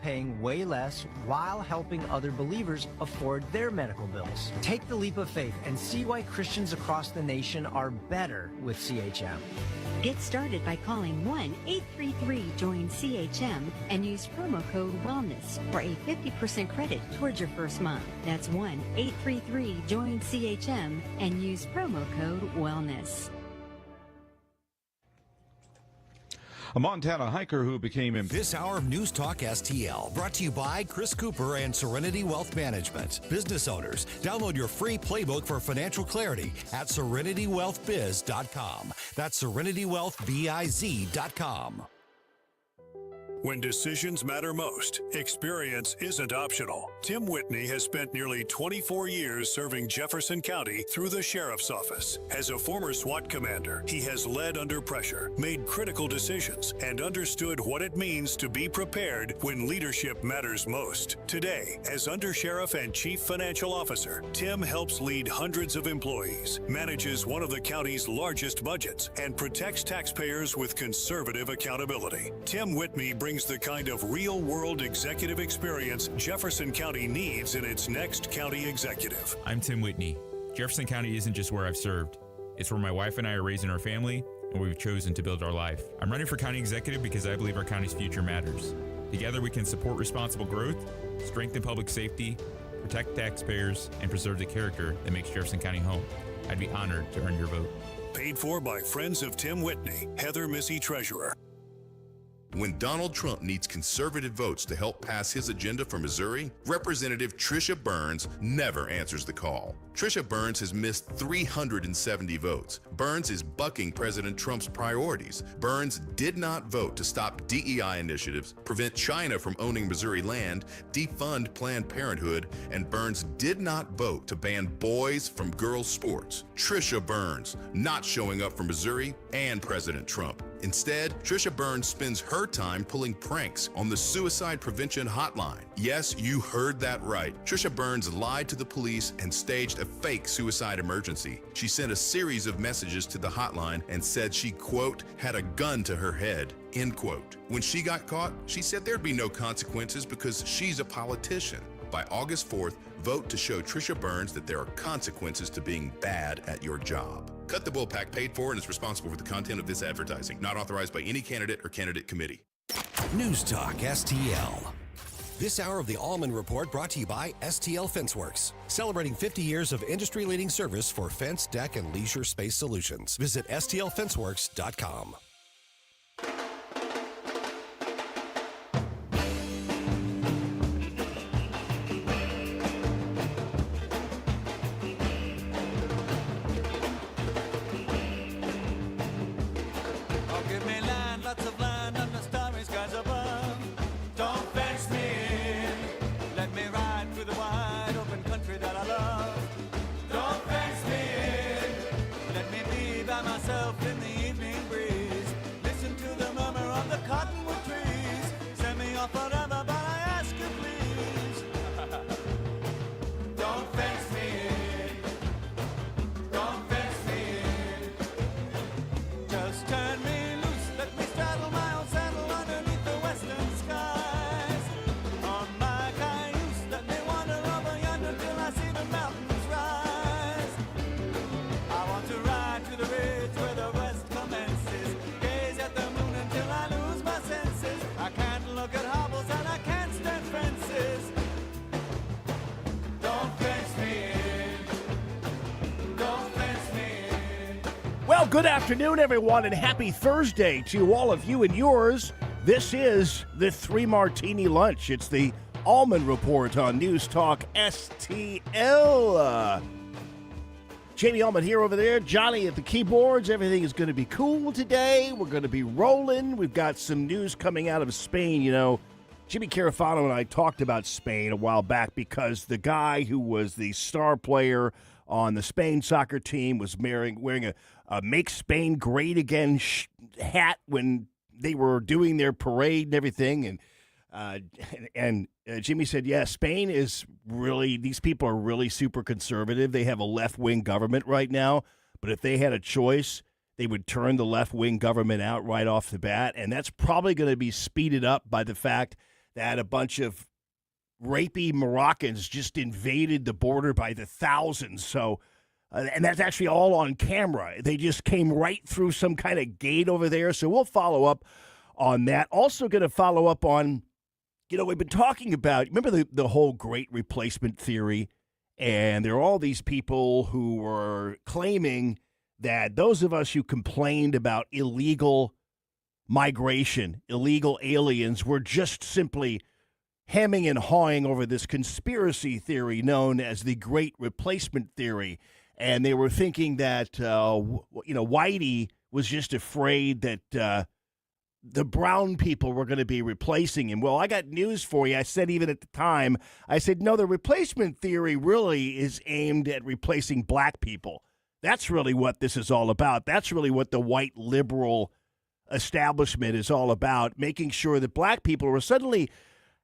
paying way less while helping other believers afford their medical bills. Take the leap of faith and see why Christians across the nation are better with CHM. Get started by calling 1-833-JOIN-CHM and use promo code WELLNESS for a 50% credit towards your first month. That's 1-833-JOIN-CHM and use promo code WELLNESS. A Montana hiker who became This hour of News Talk STL brought to you by Chris Cooper and Serenity Wealth Management. Business owners, download your free playbook for financial clarity at SerenityWealthBiz.com. That's SerenityWealthBiz.com. When decisions matter most, experience isn't optional. Tim Whitney has spent nearly 24 years serving Jefferson County through the Sheriff's Office. As a former SWAT commander, he has led under pressure, made critical decisions, and understood what it means to be prepared when leadership matters most. Today, as Undersheriff and Chief Financial Officer, Tim helps lead hundreds of employees, manages one of the county's largest budgets, and protects taxpayers with conservative accountability. Tim Whitney brings the kind of real-world executive experience Jefferson County needs in its next county executive. I'm Tim Whitney. Jefferson County isn't just where I've served. It's where my wife and I are raising our family and where we've chosen to build our life. I'm running for county executive because I believe our county's future matters. Together we can support responsible growth, strengthen public safety, protect taxpayers, and preserve the character that makes Jefferson County home. I'd be honored to earn your vote. Paid for by Friends of Tim Whitney, Heather Missy Treasurer. When Donald Trump needs conservative votes to help pass his agenda for Missouri, Representative Tricia Burns never answers the call. Tricia Burns has missed 370 votes. Burns is bucking President Trump's priorities. Burns did not vote to stop DEI initiatives, prevent China from owning Missouri land, defund Planned Parenthood, and Burns did not vote to ban boys from girls' sports. Tricia Burns not showing up for Missouri and President Trump. Instead, Tricia Burns spends her time pulling pranks on the suicide prevention hotline. Yes, you heard that right. Tricia Burns lied to the police and staged a fake suicide emergency. She sent a series of messages to the hotline and said she, quote, had a gun to her head, end quote. When she got caught, she said there'd be no consequences because she's a politician. By August 4th, vote to show Tricia Burns that there are consequences to being bad at your job. Cut the Bullpack paid for and is responsible for the content of this advertising. Not authorized by any candidate or candidate committee. News Talk STL. This hour of the Allman Report brought to you by STL FenceWorks. Celebrating 50 years of industry-leading service for fence, deck, and leisure space solutions. Visit STLFenceWorks.com. Well, good afternoon, everyone, and happy Thursday to all of you and yours. This is the Three Martini Lunch. It's the Allman Report on News Talk STL. Jamie Allman here, over there. Johnny at the keyboards. Everything is going to be cool today. We're going to be rolling. We've got some news coming out of Spain. You know, Jimmy Carafano and I talked about Spain a while back because the guy who was the star player on the Spain soccer team was wearing a Make Spain Great Again hat when they were doing their parade and everything. And Jimmy said, yeah, Spain is really, these people are really super conservative. They have a left-wing government right now, but if they had a choice, they would turn the left-wing government out right off the bat, and that's probably going to be speeded up by the fact that a bunch of rapey Moroccans just invaded the border by the thousands. So, and that's actually all on camera. They just came right through some kind of gate over there. So we'll follow up on that. Also going to follow up on, we've been talking about, remember the whole great replacement theory? And there are all these people who were claiming that those of us who complained about illegal migration, illegal aliens, were just simply hemming and hawing over this conspiracy theory known as the Great Replacement Theory. And they were thinking that, Whitey was just afraid that the brown people were going to be replacing him. Well, I got news for you. I said even at the time, I said, no, the replacement theory really is aimed at replacing black people. That's really what this is all about. That's really what the white liberal establishment is all about, making sure that black people are suddenly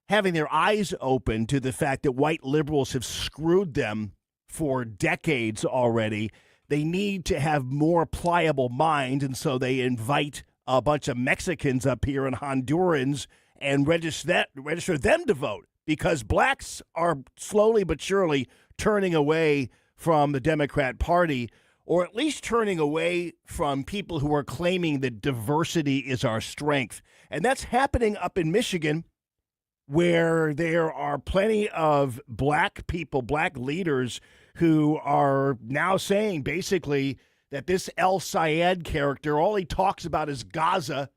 having their eyes open to the fact that white liberals have screwed them for decades already. They need to have more pliable minds, and so they invite a bunch of Mexicans up here and Hondurans and register them to vote, because blacks are slowly but surely turning away from the Democrat Party, or at least turning away from people who are claiming that diversity is our strength. And that's happening up in Michigan, where there are plenty of black people, black leaders, who are now saying basically that this El Sayed character, all he talks about is Gaza,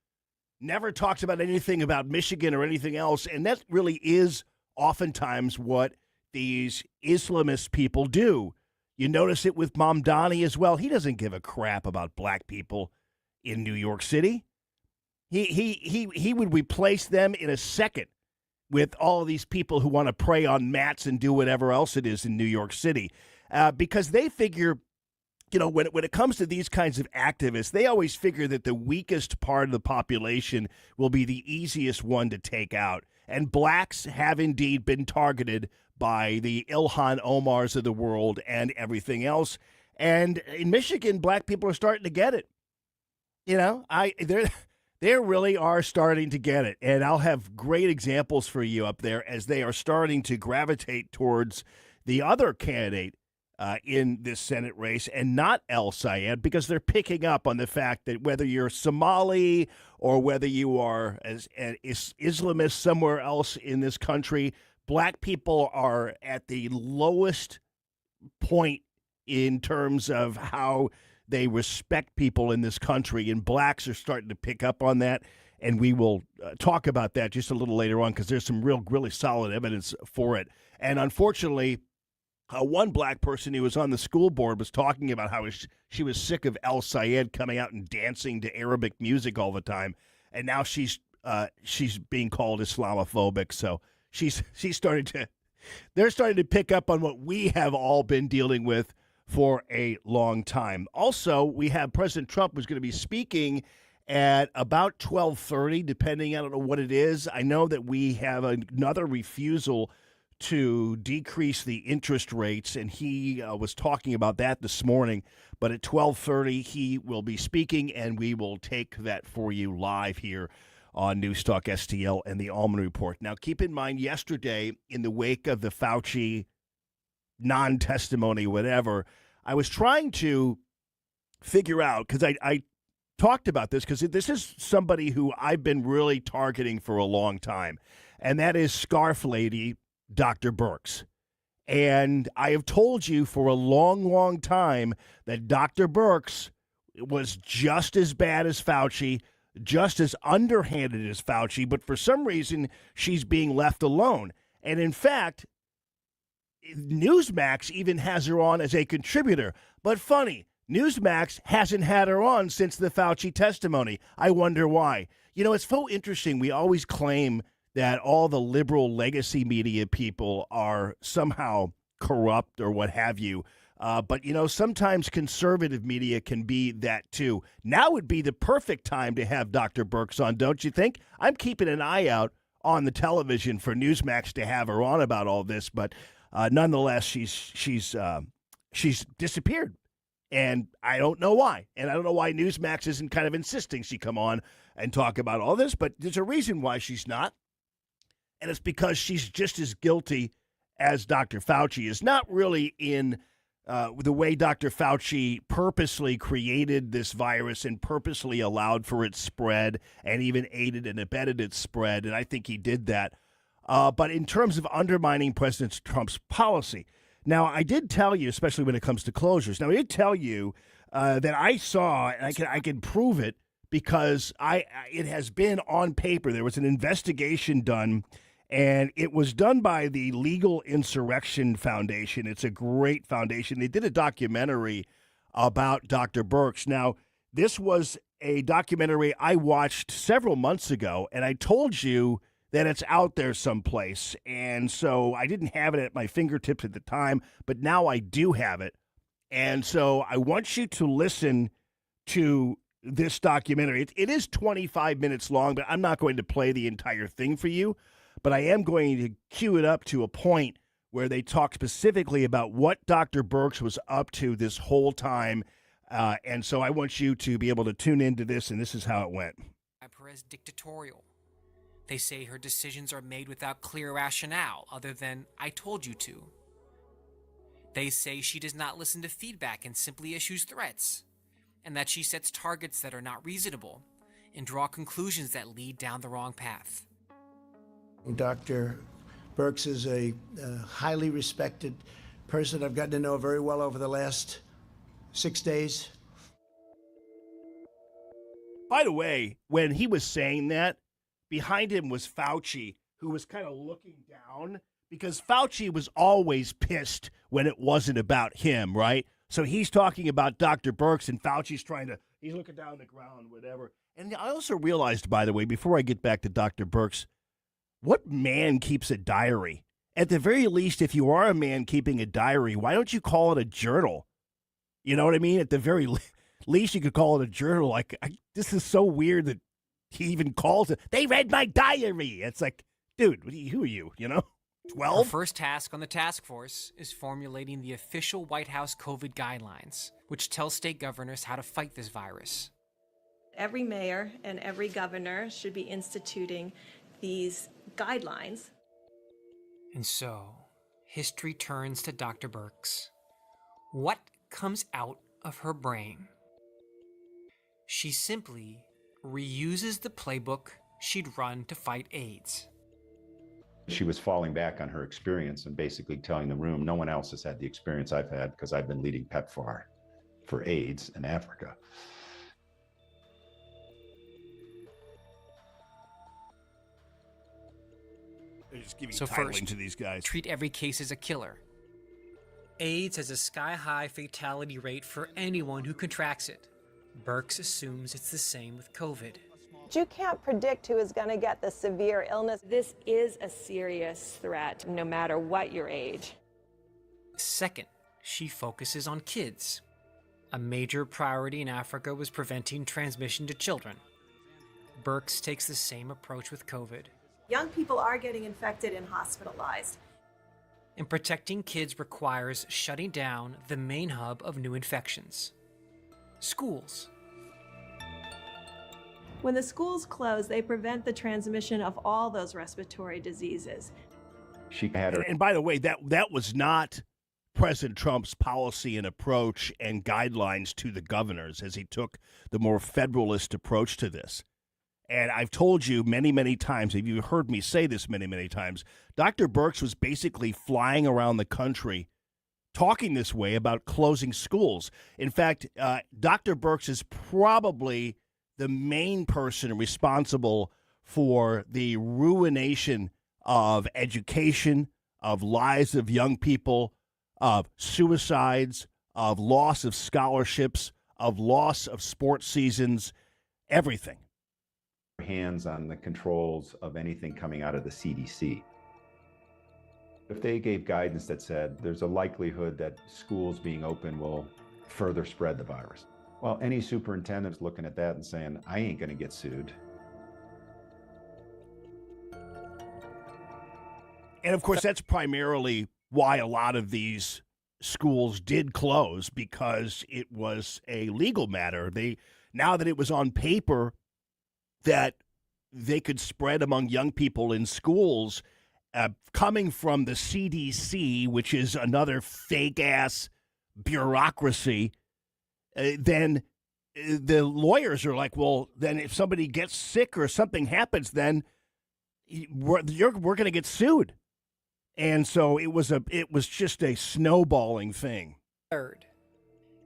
never talks about anything about Michigan or anything else. And that really is oftentimes what these Islamist people do. You notice it with Mamdani as well. He doesn't give a crap about black people in New York City. He would replace them in a second with all of these people who want to prey on mats and do whatever else it is in New York City, because they figure, when it comes to these kinds of activists, they always figure that the weakest part of the population will be the easiest one to take out. And blacks have indeed been targeted by the Ilhan Omars of the world and everything else. And in Michigan, black people are starting to get it. They really are starting to get it. And I'll have great examples for you up there as they are starting to gravitate towards the other candidate in this Senate race, and not El Sayed, because they're picking up on the fact that whether you're Somali or whether you are an Islamist somewhere else in this country, black people are at the lowest point in terms of how they respect people in this country, and blacks are starting to pick up on that, and we will talk about that just a little later on, because there's some really solid evidence for it. And unfortunately, one black person who was on the school board was talking about how she was sick of El Sayed coming out and dancing to Arabic music all the time, and now she's being called Islamophobic. So they're starting to pick up on what we have all been dealing with for a long time. Also, we have President Trump who's going to be speaking at about 12:30, depending, I don't know what it is. I know that we have another refusal to decrease the interest rates, and he was talking about that this morning. But at 12:30, he will be speaking, and we will take that for you live here on Newstalk STL and the Allman Report. Now, keep in mind, yesterday, in the wake of the Fauci non-testimony, whatever, I was trying to figure out, because I talked about this, because this is somebody who I've been really targeting for a long time, and that is Scarf Lady Dr. Birx. And I have told you for a long, long time that Dr. Birx was just as bad as Fauci, just as underhanded as Fauci, but for some reason she's being left alone. And in fact, Newsmax even has her on as a contributor. But funny, Newsmax hasn't had her on since the Fauci testimony. I wonder why. It's so interesting. We always claim that all the liberal legacy media people are somehow corrupt or what have you. But sometimes conservative media can be that too. Now would be the perfect time to have Dr. Birx on, don't you think? I'm keeping an eye out on the television for Newsmax to have her on about all this, but nonetheless, she's disappeared, and I don't know why. And I don't know why Newsmax isn't kind of insisting she come on and talk about all this, but there's a reason why she's not. and it's because she's just as guilty as Dr. Fauci is. Not really in the way Dr. Fauci purposely created this virus and purposely allowed for its spread and even aided and abetted its spread, and I think he did that. But in terms of undermining President Trump's policy. Now, I did tell you, especially when it comes to closures, now I did tell you that I saw, and I can prove it because it has been on paper. There was an investigation done, and it was done by the Legal Insurrection Foundation. It's a great foundation. They did a documentary about Dr. Birx. Now, this was a documentary I watched several months ago, and I told you that it's out there someplace. And so I didn't have it at my fingertips at the time, but now I do have it. And so I want you to listen to this documentary. It is 25 minutes long, but I'm not going to play the entire thing for you. But I am going to cue it up to a point where they talk specifically about what Dr. Birx was up to this whole time. And so I want you to be able to tune into this, and this is how it went. Perez dictatorial. They say her decisions are made without clear rationale other than, I told you to. They say she does not listen to feedback and simply issues threats, and that she sets targets that are not reasonable and draw conclusions that lead down the wrong path. Dr. Birx is a highly respected person I've gotten to know very well over the last 6 days. By the way, when he was saying that, behind him was Fauci, who was kind of looking down because Fauci was always pissed when it wasn't about him, right? So he's talking about Dr. Birx, and Fauci's he's looking down on the ground, whatever. And I also realized, by the way, before I get back to Dr. Birx, what man keeps a diary? At the very least, if you are a man keeping a diary, why don't you call it a journal? You know what I mean? At the very least, you could call it a journal. This is so weird that he even calls it, they read my diary. It's like, dude, who are you, 12? Her first task on the task force is formulating the official White House COVID guidelines, which tell state governors how to fight this virus. Every mayor and every governor should be instituting these guidelines. And so, history turns to Dr. Birx. What comes out of her brain? She simply reuses the playbook she'd run to fight AIDS. She was falling back on her experience and basically telling the room, no one else has had the experience I've had because I've been leading PEPFAR for AIDS in Africa. They're just giving So titling first, to these guys. Treat every case as a killer. AIDS has a sky-high fatality rate for anyone who contracts it. Birx assumes it's the same with COVID. You can't predict who is going to get the severe illness. This is a serious threat, no matter what your age. Second, she focuses on kids. A major priority in Africa was preventing transmission to children. Birx takes the same approach with COVID. Young people are getting infected and hospitalized. And protecting kids requires shutting down the main hub of new infections: schools. When the schools close, they prevent the transmission of all those respiratory diseases. She had her. And by the way, that was not President Trump's policy and approach and guidelines to the governors as he took the more federalist approach to this. And I've told you many, many times, if you've heard me say this many, many times, Dr. Birx was basically flying around the country talking this way about closing schools. In fact, Dr. Birx is probably the main person responsible for the ruination of education, of lives of young people, of suicides, of loss of scholarships, of loss of sports seasons, everything. Hands on the controls of anything coming out of the CDC. If they gave guidance that said there's a likelihood that schools being open will further spread the virus, well, any superintendent's looking at that and saying, I ain't going to get sued. And of course, that's primarily why a lot of these schools did close, because it was a legal matter. Now that it was on paper that they could spread among young people in schools coming from the CDC, which is another fake-ass bureaucracy, then the lawyers are like, well, then if somebody gets sick or something happens, then we're going to get sued. And so it was just a snowballing thing. Third,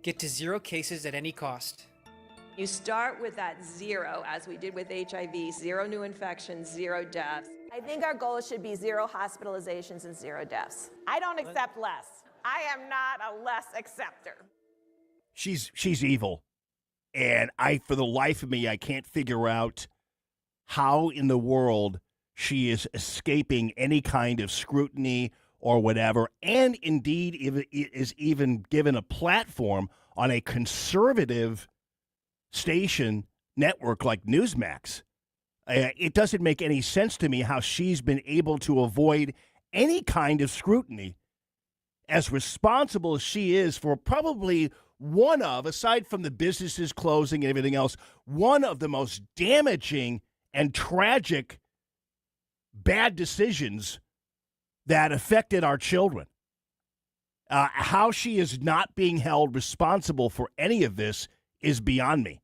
get to 0 cases at any cost. You start with that 0, as we did with HIV, 0 new infections, 0 deaths. I think our goal should be 0 hospitalizations and 0 deaths. I don't accept less. I am not a less acceptor. She's evil. And for the life of me, I can't figure out how in the world she is escaping any kind of scrutiny or whatever, and indeed is even given a platform on a conservative station network like Newsmax. It doesn't make any sense to me how she's been able to avoid any kind of scrutiny, as responsible as she is for probably one of, aside from the businesses closing and everything else, one of the most damaging and tragic bad decisions that affected our children. How she is not being held responsible for any of this is beyond me.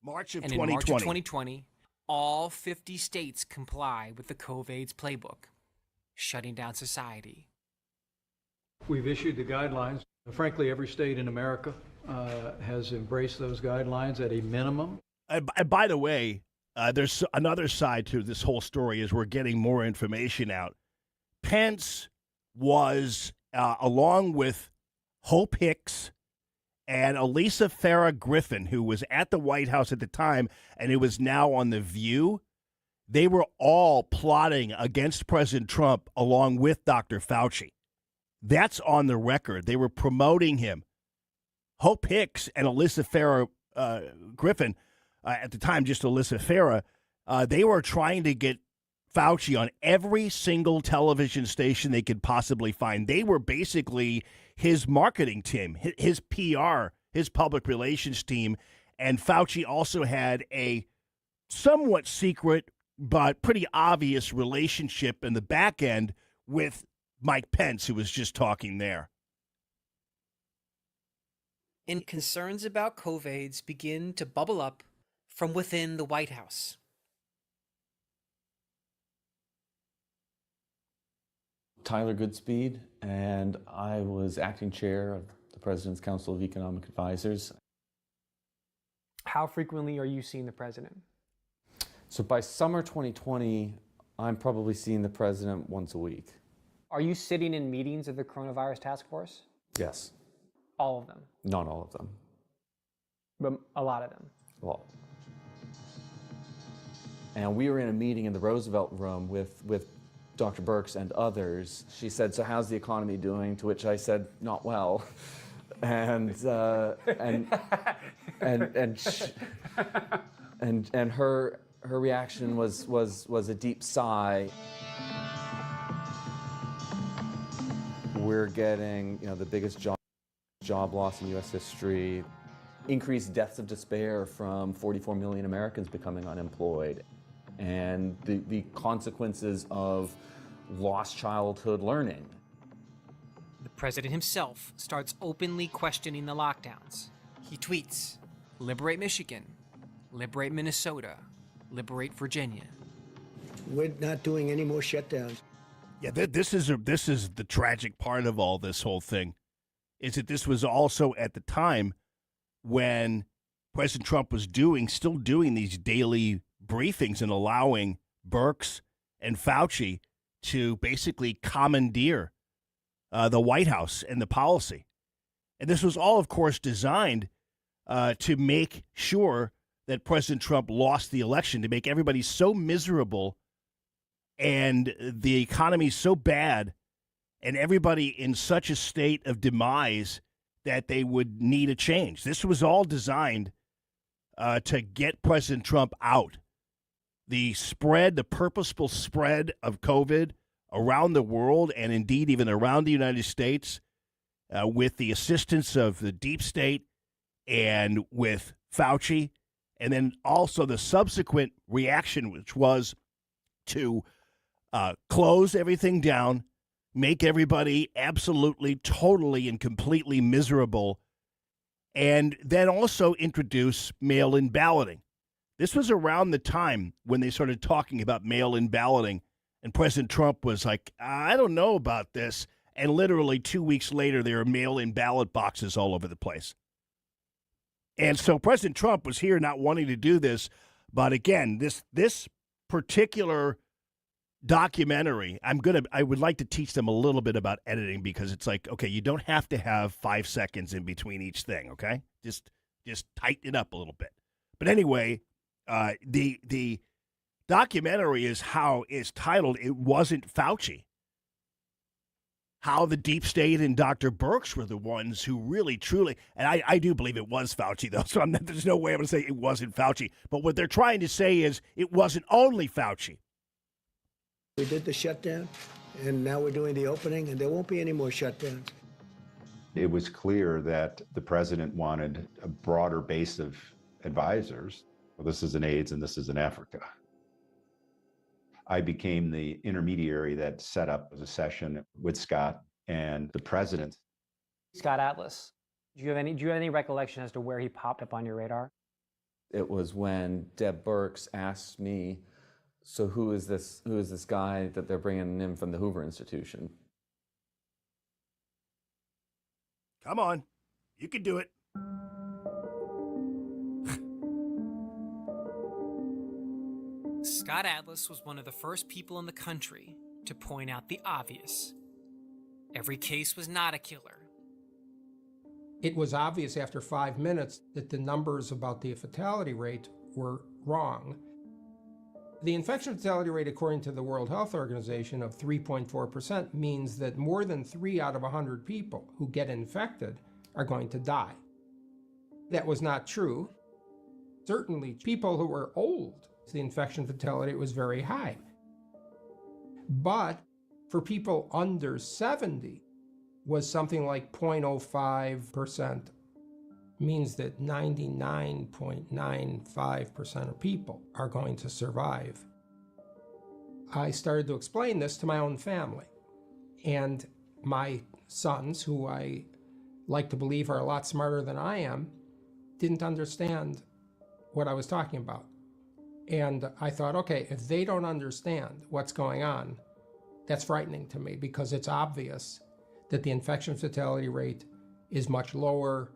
March of 2020. In March of 2020, all 50 states comply with the COVID's playbook, shutting down society. We've issued the guidelines. Frankly, every state in America has embraced those guidelines at a minimum. By the way, there's another side to this whole story as we're getting more information out. Pence was, along with Hope Hicks and Elisa Farah Griffin, who was at the White House at the time and who was now on The View, they were all plotting against President Trump along with Dr. Fauci. That's on the record. They were promoting him. Hope Hicks and Elisa Farah Griffin, at the time just Elisa Farah, they were trying to get Fauci on every single television station they could possibly find. They were basically his marketing team, his PR, his public relations team. And Fauci also had a somewhat secret but pretty obvious relationship in the back end with Mike Pence, who was just talking there. And concerns about COVIDs begin to bubble up from within the White House. Tyler Goodspeed, and I was acting chair of the President's Council of Economic Advisors. How frequently are you seeing the president? So by summer 2020, I'm probably seeing the president once a week. Are you sitting in meetings of the coronavirus task force? Yes. All of them? Not all of them. But a lot of them? A lot. And we were in a meeting in the Roosevelt Room with Dr. Birx and others. She said, "So how's the economy doing?" To which I said, "Not well." And her reaction was a deep sigh. We're getting, the biggest job loss in U.S. history, increased deaths of despair from 44 million Americans becoming unemployed, and the consequences of lost childhood learning. The president himself starts openly questioning the lockdowns. He tweets, "Liberate Michigan, liberate Minnesota, liberate Virginia." We're not doing any more shutdowns. Yeah, this is the tragic part of all this whole thing, is that this was also at the time when President Trump was still doing these daily briefings and allowing Birx and Fauci to basically commandeer the White House and the policy. And this was all, of course, designed to make sure that President Trump lost the election, to make everybody so miserable and the economy so bad and everybody in such a state of demise that they would need a change. This was all designed to get President Trump out. The purposeful spread of COVID around the world, and indeed even around the United States, with the assistance of the deep state and with Fauci And then also the subsequent reaction, which was to close everything down, make everybody absolutely, totally, and completely miserable, and then also introduce mail-in balloting. This was around the time when they started talking about mail-in balloting, and President Trump was like, I don't know about this. And literally 2 weeks later, there are mail-in ballot boxes all over the place. And so President Trump was here not wanting to do this. But again, this particular documentary, I would like to teach them a little bit about editing, because it's like, okay, you don't have to have 5 seconds in between each thing, okay? Just tighten it up a little bit. But anyway, the documentary is titled "It Wasn't Fauci." How the deep state and Dr. Birx were the ones who really, truly, and I do believe it was Fauci, though, so there's no way I'm going to say it wasn't Fauci. But what they're trying to say is it wasn't only Fauci. We did the shutdown, and now we're doing the opening, and there won't be any more shutdowns. It was clear that the president wanted a broader base of advisors. Well, this is in AIDS and this is in Africa. I became the intermediary that set up a session with Scott and the president. Scott Atlas, do you have any recollection as to where he popped up on your radar? It was when Deb Birx asked me, so who is this guy that they're bringing in from the Hoover Institution? Come on, you can do it. Scott Atlas was one of the first people in the country to point out the obvious. Every case was not a killer. It was obvious after 5 minutes that the numbers about the fatality rate were wrong. The infection fatality rate, according to the World Health Organization, of 3.4% means that more than 3 out of 100 people who get infected are going to die. That was not true. Certainly, people who were old, the infection fatality was very high. But for people under 70, was something like 0.05%, means that 99.95% of people are going to survive. I started to explain this to my own family, and my sons, who I like to believe are a lot smarter than I am, didn't understand what I was talking about. And I thought, okay, if they don't understand what's going on, that's frightening to me, because it's obvious that the infection fatality rate is much lower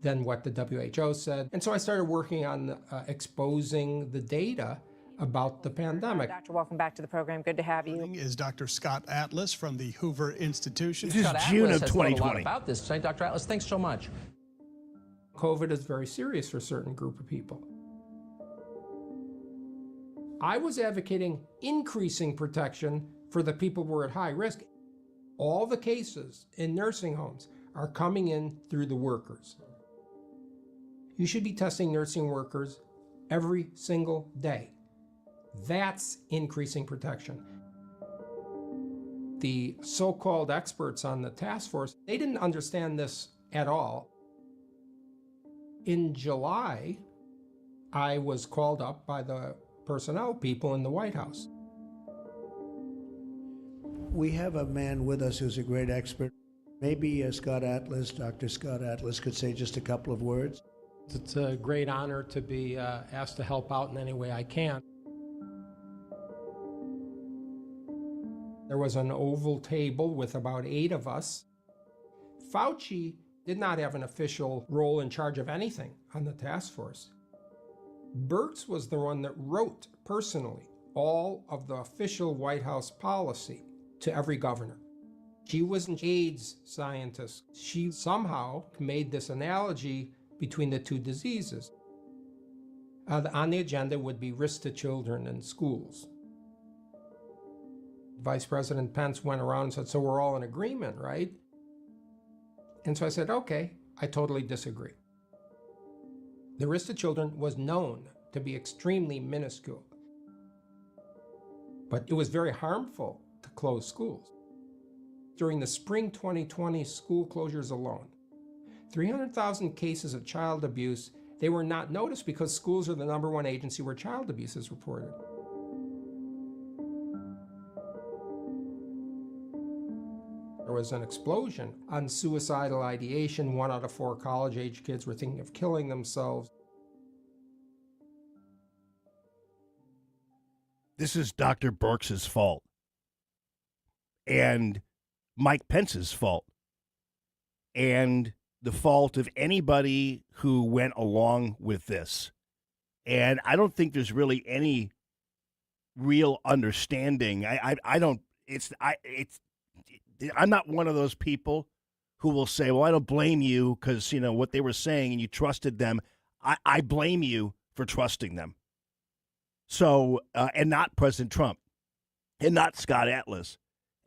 than what the WHO said. And so I started working on exposing the data about the pandemic. Doctor, welcome back to the program. Good to have you. Is Dr. Scott Atlas from the Hoover Institution. This is June of 2020. A lot about this tonight. Dr. Atlas, thanks so much. COVID is very serious for a certain group of people. I was advocating increasing protection for the people who are at high risk. All the cases in nursing homes are coming in through the workers. You should be testing nursing workers every single day. That's increasing protection. The so-called experts on the task force, they didn't understand this at all. In July, I was called up by the personnel people in the White House. We have a man with us who's a great expert. Maybe Scott Atlas, Dr. Scott Atlas, could say just a couple of words. It's a great honor to be asked to help out in any way I can. There was an oval table with about 8 of us. Fauci did not have an official role in charge of anything on the task force. Birx was the one that wrote personally all of the official White House policy to every governor. She was an AIDS scientist. She somehow made this analogy between the two diseases. On the agenda would be risk to children in schools. Vice President Pence went around and said, so we're all in agreement, right? And so I said, okay, I totally disagree. The risk to children was known to be extremely minuscule, but it was very harmful to close schools. During the spring 2020 school closures alone, 300,000 cases of child abuse They were not noticed because schools are the #1 agency where child abuse is reported. There was an explosion on suicidal ideation. 1 out of 4 college-age kids were thinking of killing themselves. This is Dr. Birx's fault and Mike Pence's fault and the fault of anybody who went along with this. And I don't think there's really any real understanding. I'm not one of those people who will say, well, I don't blame you because, what they were saying and you trusted them. I blame you for trusting them. So, and not President Trump and not Scott Atlas.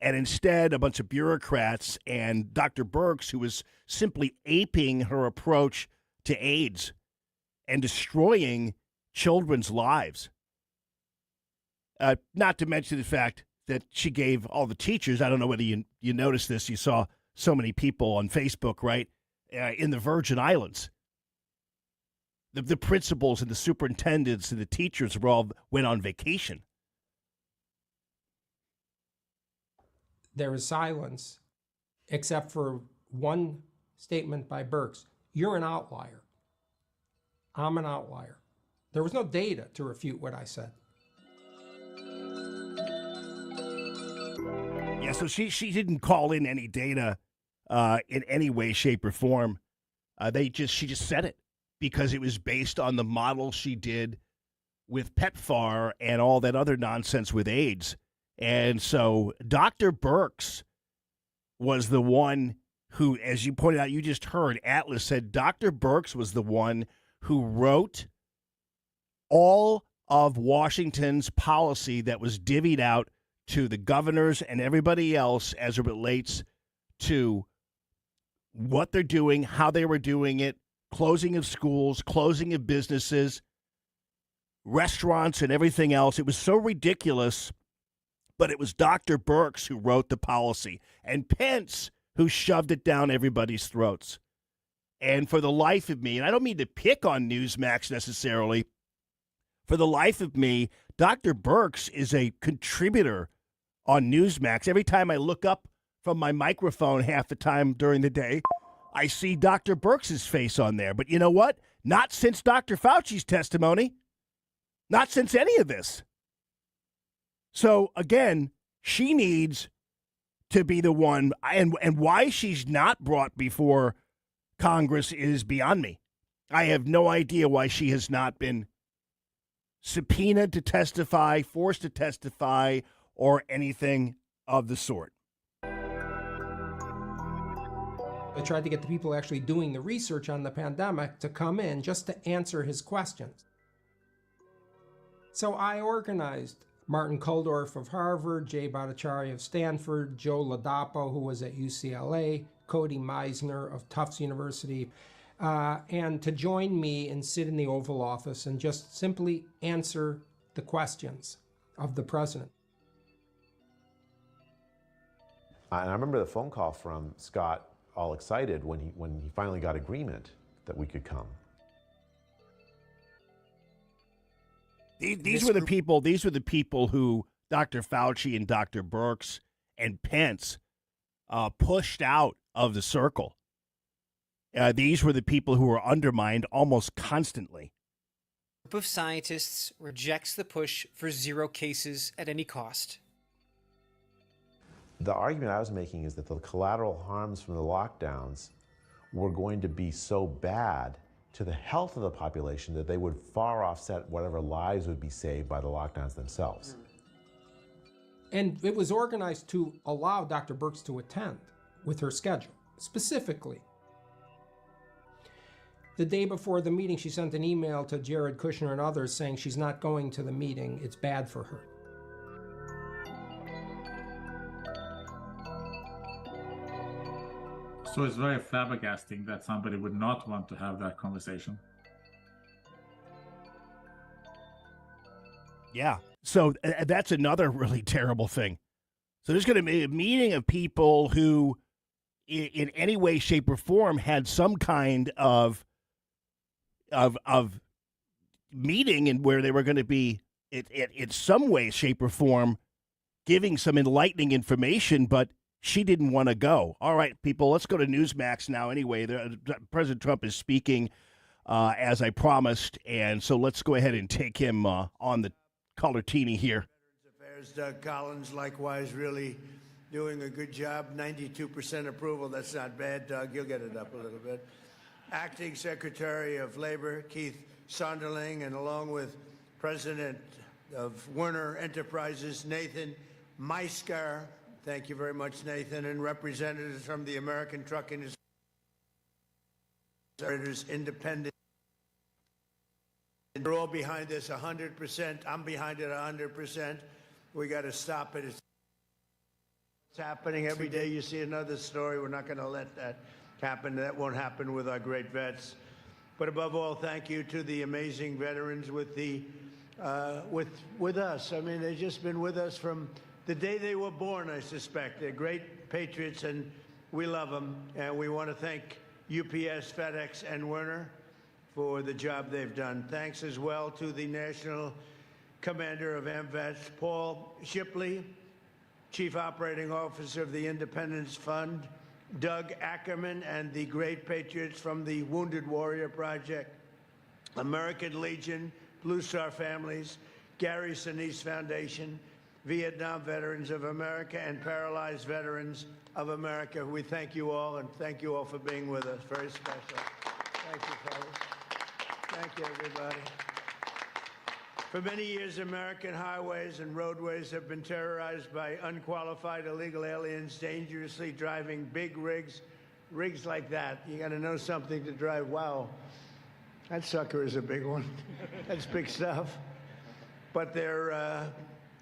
And instead, a bunch of bureaucrats and Dr. Birx, who was simply aping her approach to AIDS and destroying children's lives. Not to mention the fact that she gave all the teachers, I don't know whether you noticed this, you saw so many people on Facebook, right, in the Virgin Islands. The principals and the superintendents and the teachers went on vacation. There was silence, except for one statement by Birx. You're an outlier. I'm an outlier. There was no data to refute what I said. Yeah, so she didn't call in any data in any way, shape, or form. She just said it because it was based on the model she did with PEPFAR and all that other nonsense with AIDS. And so Dr. Birx was the one who, as you pointed out, you just heard, Atlas said Dr. Birx was the one who wrote all of Washington's policy that was divvied out to the governors and everybody else as it relates to what they're doing, how they were doing it, closing of schools, closing of businesses, restaurants, and everything else. It was so ridiculous. But it was Dr. Birx who wrote the policy and Pence who shoved it down everybody's throats. And for the life of me, and I don't mean to pick on Newsmax necessarily, for the life of me, Dr. Birx is a contributor on Newsmax. Every time I look up from my microphone half the time during the day, I see Dr. Birx's face on there. But you know what? Not since Dr. Fauci's testimony. Not since any of this. So, again, she needs to be the one, and why she's not brought before Congress is beyond me. I have no idea why she has not been subpoenaed to testify, forced to testify, or anything of the sort. I tried to get the people actually doing the research on the pandemic to come in just to answer his questions. So I organized Martin Kuldorff of Harvard, Jay Bhattacharya of Stanford, Joe Ladapo, who was at UCLA, Cody Meisner of Tufts University, and to join me and sit in the Oval Office and just simply answer the questions of the president. And I remember the phone call from Scott, all excited when he finally got agreement that we could come. These were the people who Dr. Fauci and Dr. Birx and Pence pushed out of the circle. These were the people who were undermined almost constantly. A group of scientists rejects the push for 0 cases at any cost. The argument I was making is that the collateral harms from the lockdowns were going to be so bad to the health of the population that they would far offset whatever lives would be saved by the lockdowns themselves. And it was organized to allow Dr. Birx to attend with her schedule. Specifically, the day before the meeting, she sent an email to Jared Kushner and others saying she's not going to the meeting. It's bad for her. So it's very flabbergasting that somebody would not want to have that conversation. Yeah. So that's another really terrible thing. So there's going to be a meeting of people who, in any way, shape, or form, had some kind of of meeting and where they were going to be in some way, shape, or form giving some enlightening information, but she didn't want to go. All right, people, let's go to Newsmax now. Anyway, President Trump is speaking as I promised, and so let's go ahead and take him on the Colortini here. Affairs, Doug Collins, likewise, really doing a good job. 92% approval. That's not bad, Doug. You'll get it up a little bit. Acting Secretary of Labor, Keith Sonderling, and along with President of Werner Enterprises, Nathan Meisker. Thank you very much, Nathan, and representatives from the American Trucking Independent. We're all behind this 100%. I'm behind it 100%. We got to stop it. It's happening every day. You see another story. We're not going to let that happen. That won't happen with our great vets. But above all, thank you to the amazing veterans with us. I mean, they've just been with us from the day they were born, I suspect. They're great patriots, and we love them. And we want to thank UPS, FedEx, and Werner for the job they've done. Thanks as well to the National Commander of AMVETS, Paul Shipley, Chief Operating Officer of the Independence Fund, Doug Ackerman, and the great patriots from the Wounded Warrior Project, American Legion, Blue Star Families, Gary Sinise Foundation, Vietnam Veterans of America, and Paralyzed Veterans of America. We thank you all, and thank you all for being with us. Very special. Thank you, fellas. Thank you, everybody. For many years, American highways and roadways have been terrorized by unqualified illegal aliens dangerously driving big rigs like that. You got to know something to drive. Wow, that sucker is a big one. That's big stuff. But they're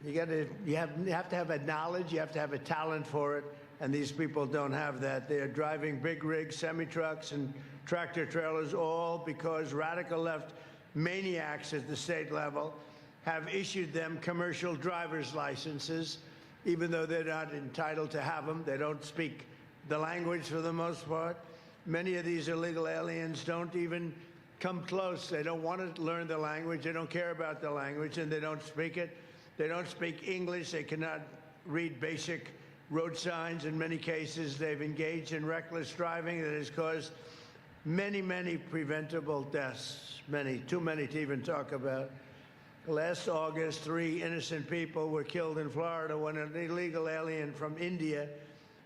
you have to have a knowledge, you have to have a talent for it, and these people don't have that. They are driving big rigs, semi-trucks, and tractor trailers, all because radical left maniacs at the state level have issued them commercial driver's licenses, even though they're not entitled to have them. They don't speak the language for the most part. Many of these illegal aliens don't even come close. They don't want to learn the language. They don't care about the language, and they don't speak it. They don't speak English. They cannot read basic road signs. In many cases, they've engaged in reckless driving that has caused many, many preventable deaths, too many to even talk about. Last August, 3 innocent people were killed in Florida when an illegal alien from India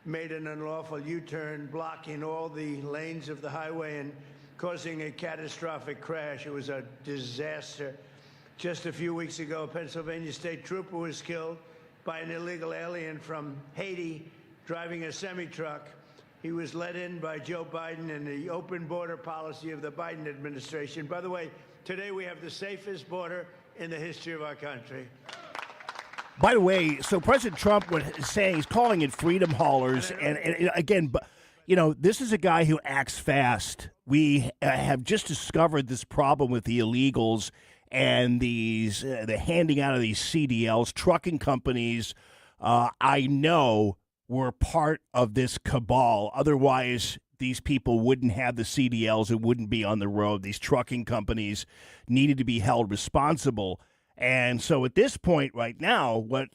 made an unlawful U-turn, blocking all the lanes of the highway and causing a catastrophic crash. It was a disaster. Just a few weeks ago, a Pennsylvania state trooper was killed by an illegal alien from Haiti driving a semi-truck. He was let in by Joe Biden and the open border policy of the Biden administration. By the way, today we have the safest border in the history of our country. By the way, so President Trump was saying, he's calling it freedom haulers. And again, this is a guy who acts fast. We have just discovered this problem with the illegals and the handing out of these CDLs. Trucking companies, I know, were part of this cabal. Otherwise, these people wouldn't have the CDLs and wouldn't be on the road. These trucking companies needed to be held responsible. And so at this point right now, what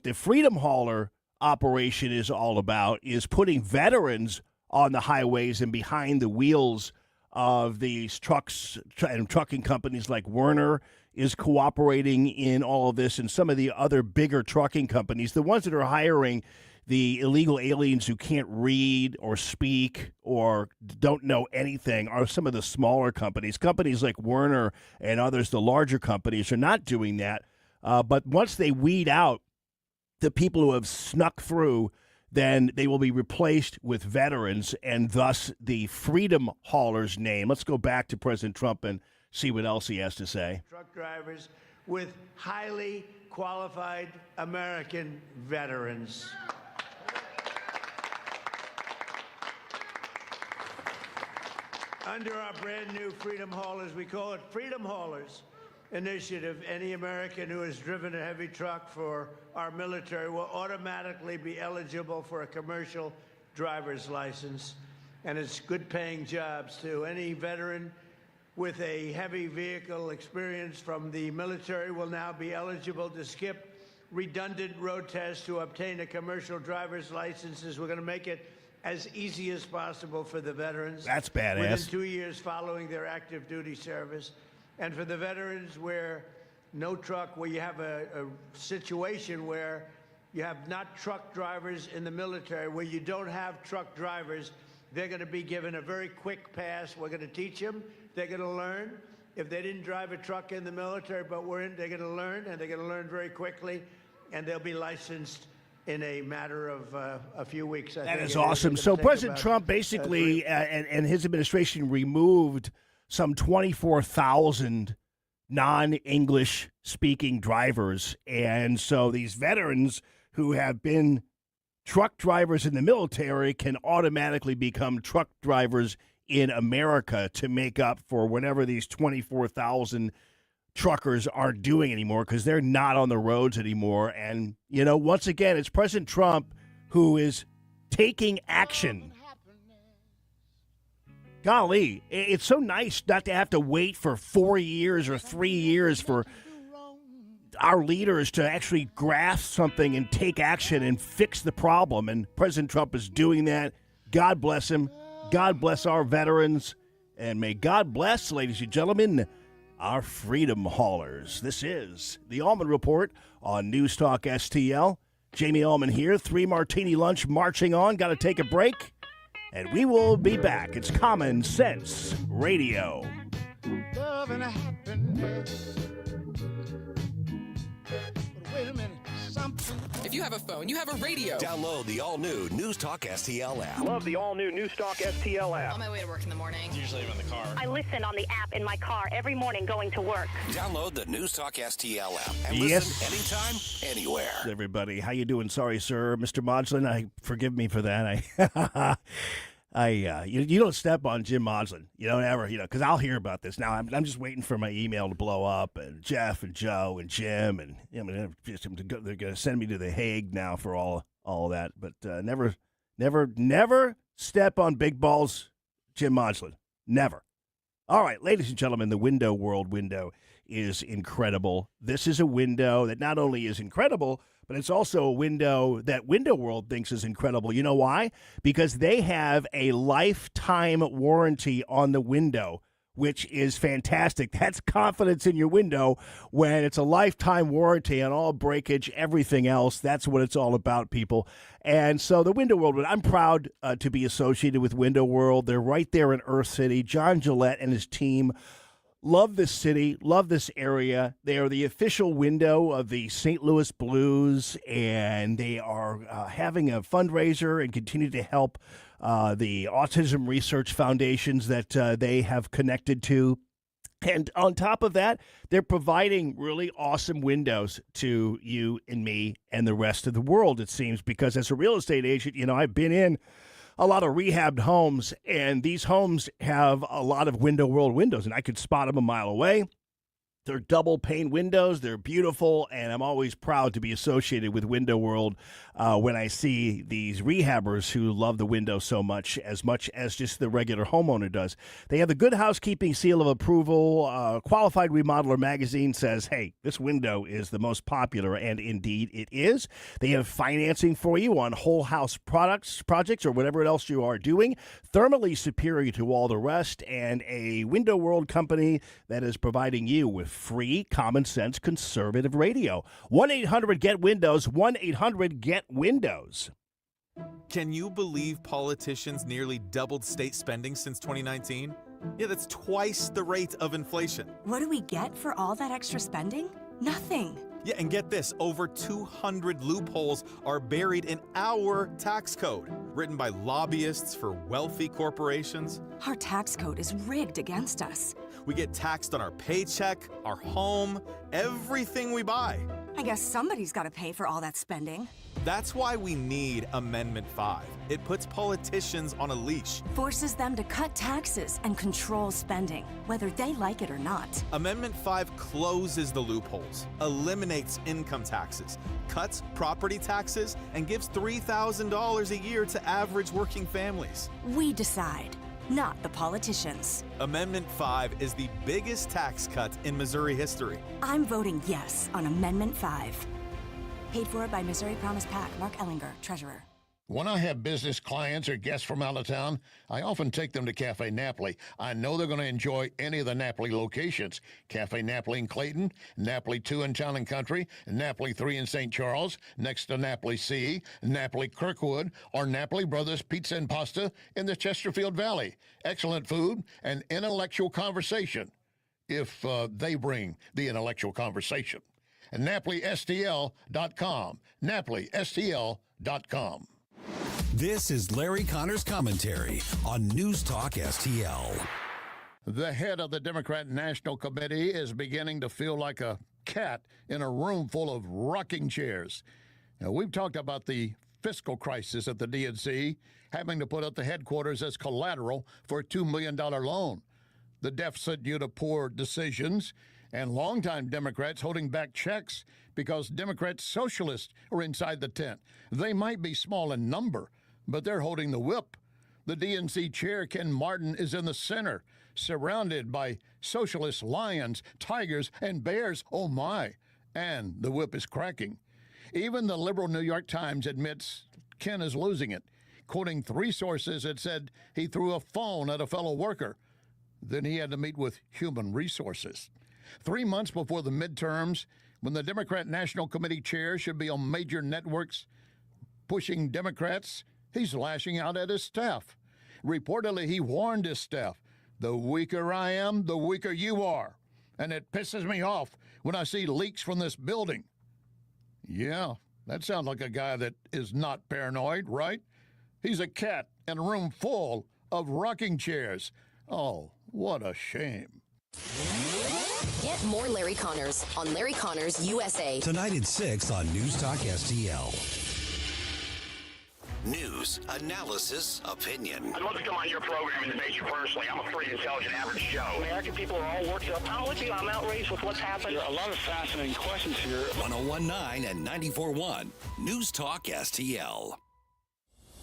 the Freedom Hauler operation is all about is putting veterans on the highways and behind the wheels of these trucks, and trucking companies like Werner is cooperating in all of this, and some of the other bigger trucking companies, the ones that are hiring the illegal aliens who can't read or speak or don't know anything, are some of the smaller companies. Companies like Werner and others, the larger companies, are not doing that. But once they weed out the people who have snuck through, then they will be replaced with veterans, and thus the Freedom Haulers name. Let's go back to President Trump and see what else he has to say. Truck drivers with highly qualified American veterans. Under our brand new Freedom Haulers, we call it Freedom Haulers initiative, any American who has driven a heavy truck for our military will automatically be eligible for a commercial driver's license. And it's good paying jobs too. Any veteran with a heavy vehicle experience from the military will now be eligible to skip redundant road tests to obtain a commercial driver's licenses. We're going to make it as easy as possible for the veterans. That's badass. Within 2 years following their active duty service. And for the veterans where you have a situation where you have not truck drivers in the military, where you don't have truck drivers, they're going to be given a very quick pass. We're going to teach them. They're going to learn. If they didn't drive a truck in the military, but they're going to learn, and they're going to learn very quickly, and they'll be licensed in a matter of a few weeks. That is awesome. So President Trump basically and his administration removed some 24,000 non-English speaking drivers. And so these veterans who have been truck drivers in the military can automatically become truck drivers in America to make up for whatever these 24,000 truckers aren't doing anymore, because they're not on the roads anymore. And, once again, it's President Trump who is taking action. Golly, it's so nice not to have to wait for 4 years or 3 years for our leaders to actually grasp something and take action and fix the problem. And President Trump is doing that. God bless him. God bless our veterans. And may God bless, ladies and gentlemen, our freedom haulers. This is the Allman Report on News Talk STL. Jamie Allman here, 3 Martini Lunch marching on. Got to take a break, and we will be back. It's Common Sense Radio. Love and happiness. But wait a minute, something. If you have a phone, you have a radio. Download the all-new News Talk STL app. Love the all-new News Talk STL app. On my way to work in the morning. Usually I'm in the car. I listen on the app in my car every morning going to work. Download the News Talk STL app and Yes. listen anytime, anywhere. Everybody, how you doing? Sorry, sir. Mr. Modglin, forgive me for that. You don't step on Jim Modglin. You don't ever, because I'll hear about this. Now, I'm just waiting for my email to blow up, and Jeff and Joe and Jim, and they're going to send me to The Hague now for all of that. But never step on big balls, Jim Modglin. Never. All right, ladies and gentlemen, the Window World window is incredible. This is a window that not only is incredible, but it's also a window that Window World thinks is incredible. You know why? Because they have a lifetime warranty on the window, which is fantastic. That's confidence in your window when it's a lifetime warranty on all breakage, everything else. That's what it's all about, people. And so the Window World, I'm proud to be associated with Window World. They're right there in Earth City. John Gillette and his team love this city, love this area. They are the official window of the St. Louis Blues, and they are having a fundraiser and continue to help the Autism Research Foundations that they have connected to. And on top of that, they're providing really awesome windows to you and me and the rest of the world, it seems, because as a real estate agent, I've been in a lot of rehabbed homes, and these homes have a lot of Window World windows, and I could spot them a mile away. They're double pane windows. They're beautiful, and I'm always proud to be associated with Window World when I see these rehabbers who love the window so much as just the regular homeowner does. They have the Good Housekeeping seal of approval. Qualified Remodeler magazine says, hey, this window is the most popular, and indeed it is. They have financing for you on whole house projects, or whatever else you are doing. Thermally superior to all the rest, and a Window World company that is providing you with free, common sense, conservative radio. 1-800-GET-WINDOWS, 1-800-GET-WINDOWS. Can you believe politicians nearly doubled state spending since 2019? Yeah, that's twice the rate of inflation. What do we get for all that extra spending? Nothing. Yeah, and get this, over 200 loopholes are buried in our tax code, written by lobbyists for wealthy corporations. Our tax code is rigged against us. We get taxed on our paycheck, our home, everything we buy. I guess somebody's got to pay for all that spending. That's why we need Amendment 5. It puts politicians on a leash. Forces them to cut taxes and control spending, whether they like it or not. Amendment 5 closes the loopholes, eliminates income taxes, cuts property taxes, and gives $3,000 a year to average working families. We decide. not the politicians. Amendment 5 is the biggest tax cut in Missouri history. I'm voting yes on Amendment 5. Paid for by Missouri Promise PAC. Mark Ellinger, Treasurer. When I have business clients or guests from out of town, I often take them to Cafe Napoli. I know they're going to enjoy any of the Napoli locations. Cafe Napoli in Clayton, Napoli 2 in Town and Country, Napoli 3 in St. Charles, next to Napoli C, Napoli Kirkwood, or Napoli Brothers Pizza and Pasta in the Chesterfield Valley. Excellent food and intellectual conversation, if they bring the intellectual conversation. And NapoliSTL.com, NapoliSTL.com. This is Larry Connor's commentary on News Talk STL. The head of the Democrat National Committee is beginning to feel like a cat in a room full of rocking chairs. Now, we've talked about the fiscal crisis at the DNC, having to put up the headquarters as collateral for a $2 million loan, the deficit due to poor decisions, and longtime Democrats holding back checks because Democrat socialists are inside the tent. They might be small in number, but they're holding the whip. The DNC chair, Ken Martin, is in the center, surrounded by socialist lions, tigers, and bears. Oh, my. And the whip is cracking. Even the liberal New York Times admits Ken is losing it, quoting 3 sources that said he threw a phone at a fellow worker. Then he had to meet with human resources. 3 months before the midterms, when the Democrat National Committee chair should be on major networks pushing Democrats, he's lashing out at his staff. Reportedly, he warned his staff, the weaker I am, the weaker you are. And it pisses me off when I see leaks from this building. Yeah, that sounds like a guy that is not paranoid, right? He's a cat in a room full of rocking chairs. Oh, what a shame. Get more Larry Connors on Larry Connors USA. Tonight at 6 on News Talk STL. News, analysis, opinion. I'd love to come on your program and debate you personally. I'm a free, intelligent, average Joe. American people are all worked up. Honestly, I'm outraged with what's happened. There are a lot of fascinating questions here. 101.9 and 94.1 News Talk STL.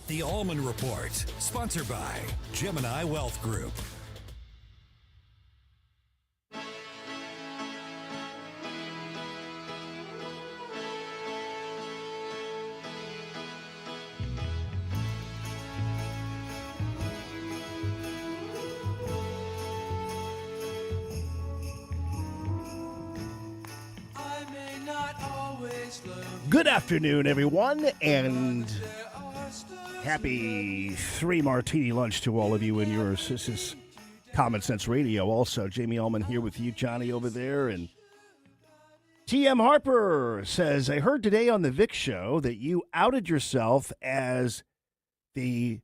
The Allman Report, sponsored by Gemini Wealth Group. Good afternoon, everyone, and happy 3 martini lunch to all of you and yours. This is Common Sense Radio. Also, Jamie Allman here with you, Johnny over there, and T.M. Harper says, I heard today on the Vic show that you outed yourself as the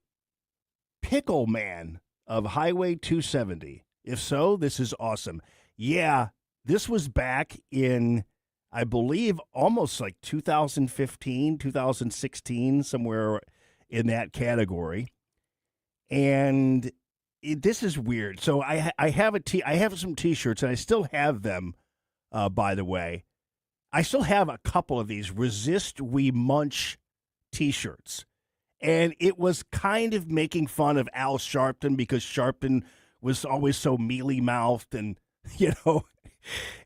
pickle man of Highway 270. If so, this is awesome. Yeah, this was back in, I believe, almost like 2015, 2016, somewhere in that category. And this is weird. So I have some T-shirts, and I still have them, by the way. I still have a couple of these Resist We Munch T-shirts. And it was kind of making fun of Al Sharpton because Sharpton was always so mealy-mouthed and, you know,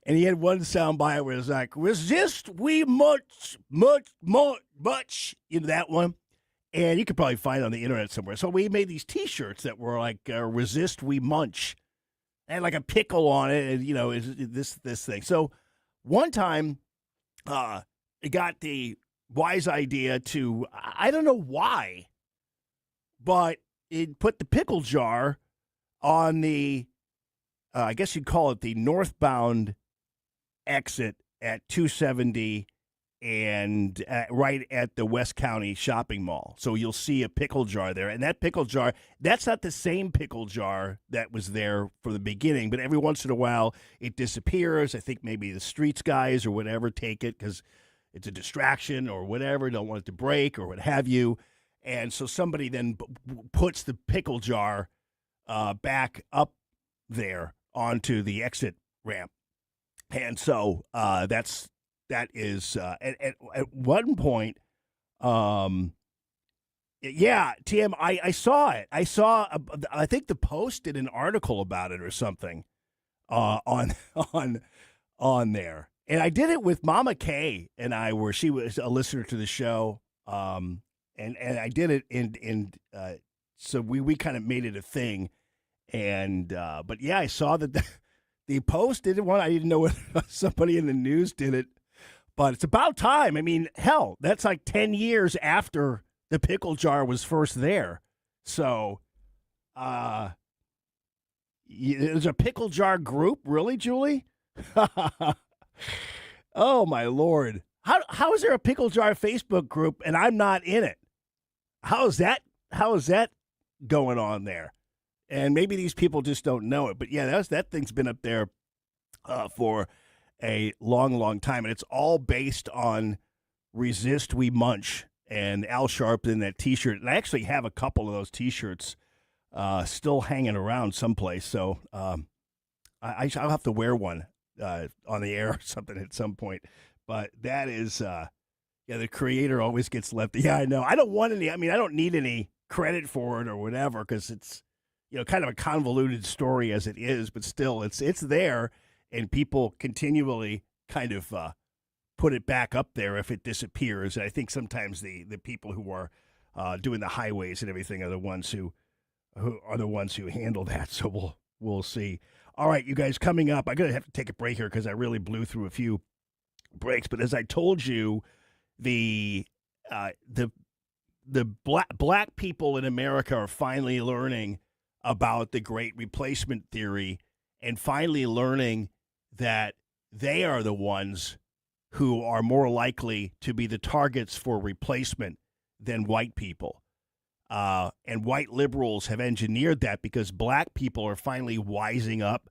and he had one soundbite where it was like, resist we much, you know, that one. And you could probably find it on the internet somewhere. So we made these T-shirts that were like, resist we munch. And like a pickle on it, and, you know, this thing. So one time, it got the wise idea to, I don't know why, but it put the pickle jar on the, I guess you'd call it the northbound exit at 270 and right at the West County Shopping Mall. So you'll see a pickle jar there. And that pickle jar, that's not the same pickle jar that was there from the beginning, but every once in a while it disappears. I think maybe the streets guys or whatever take it because it's a distraction or whatever, don't want it to break or what have you. And so somebody then puts the pickle jar back up there onto the exit ramp. And so that is at one point, Yeah, TM, I saw it. I think the Post did an article about it or something on on there. And I did it with Mama Kay and she was a listener to the show. And I did it so we kind of made it a thing. And but yeah, I saw that the Post did one. I didn't know if somebody in the news did it, but it's about time. I mean, hell, that's like 10 years after the pickle jar was first there. So, there's a pickle jar group, really, Julie? Oh my Lord! How is there a pickle jar Facebook group and I'm not in it? How is that going on there? And maybe these people just don't know it. But yeah, that thing's been up there for a long, long time, and it's all based on "Resist, We Munch" and Al Sharpton in that T-shirt. And I actually have a couple of those T-shirts still hanging around someplace. So I'll have to wear one on the air or something at some point. But that is, the creator always gets left. Yeah, I know. I don't want any. I mean, I don't need any credit for it or whatever because it's, kind of a convoluted story as it is. But still, it's there, and people continually kind of put it back up there if it disappears. And I think sometimes the people who are doing the highways and everything are the ones who handle that. So we'll see. All right, you guys, coming up, I'm gonna have to take a break here because I really blew through a few breaks. But as I told you, the black people in America are finally learning about the Great Replacement theory and finally learning that they are the ones who are more likely to be the targets for replacement than white people. And white liberals have engineered that because black people are finally wising up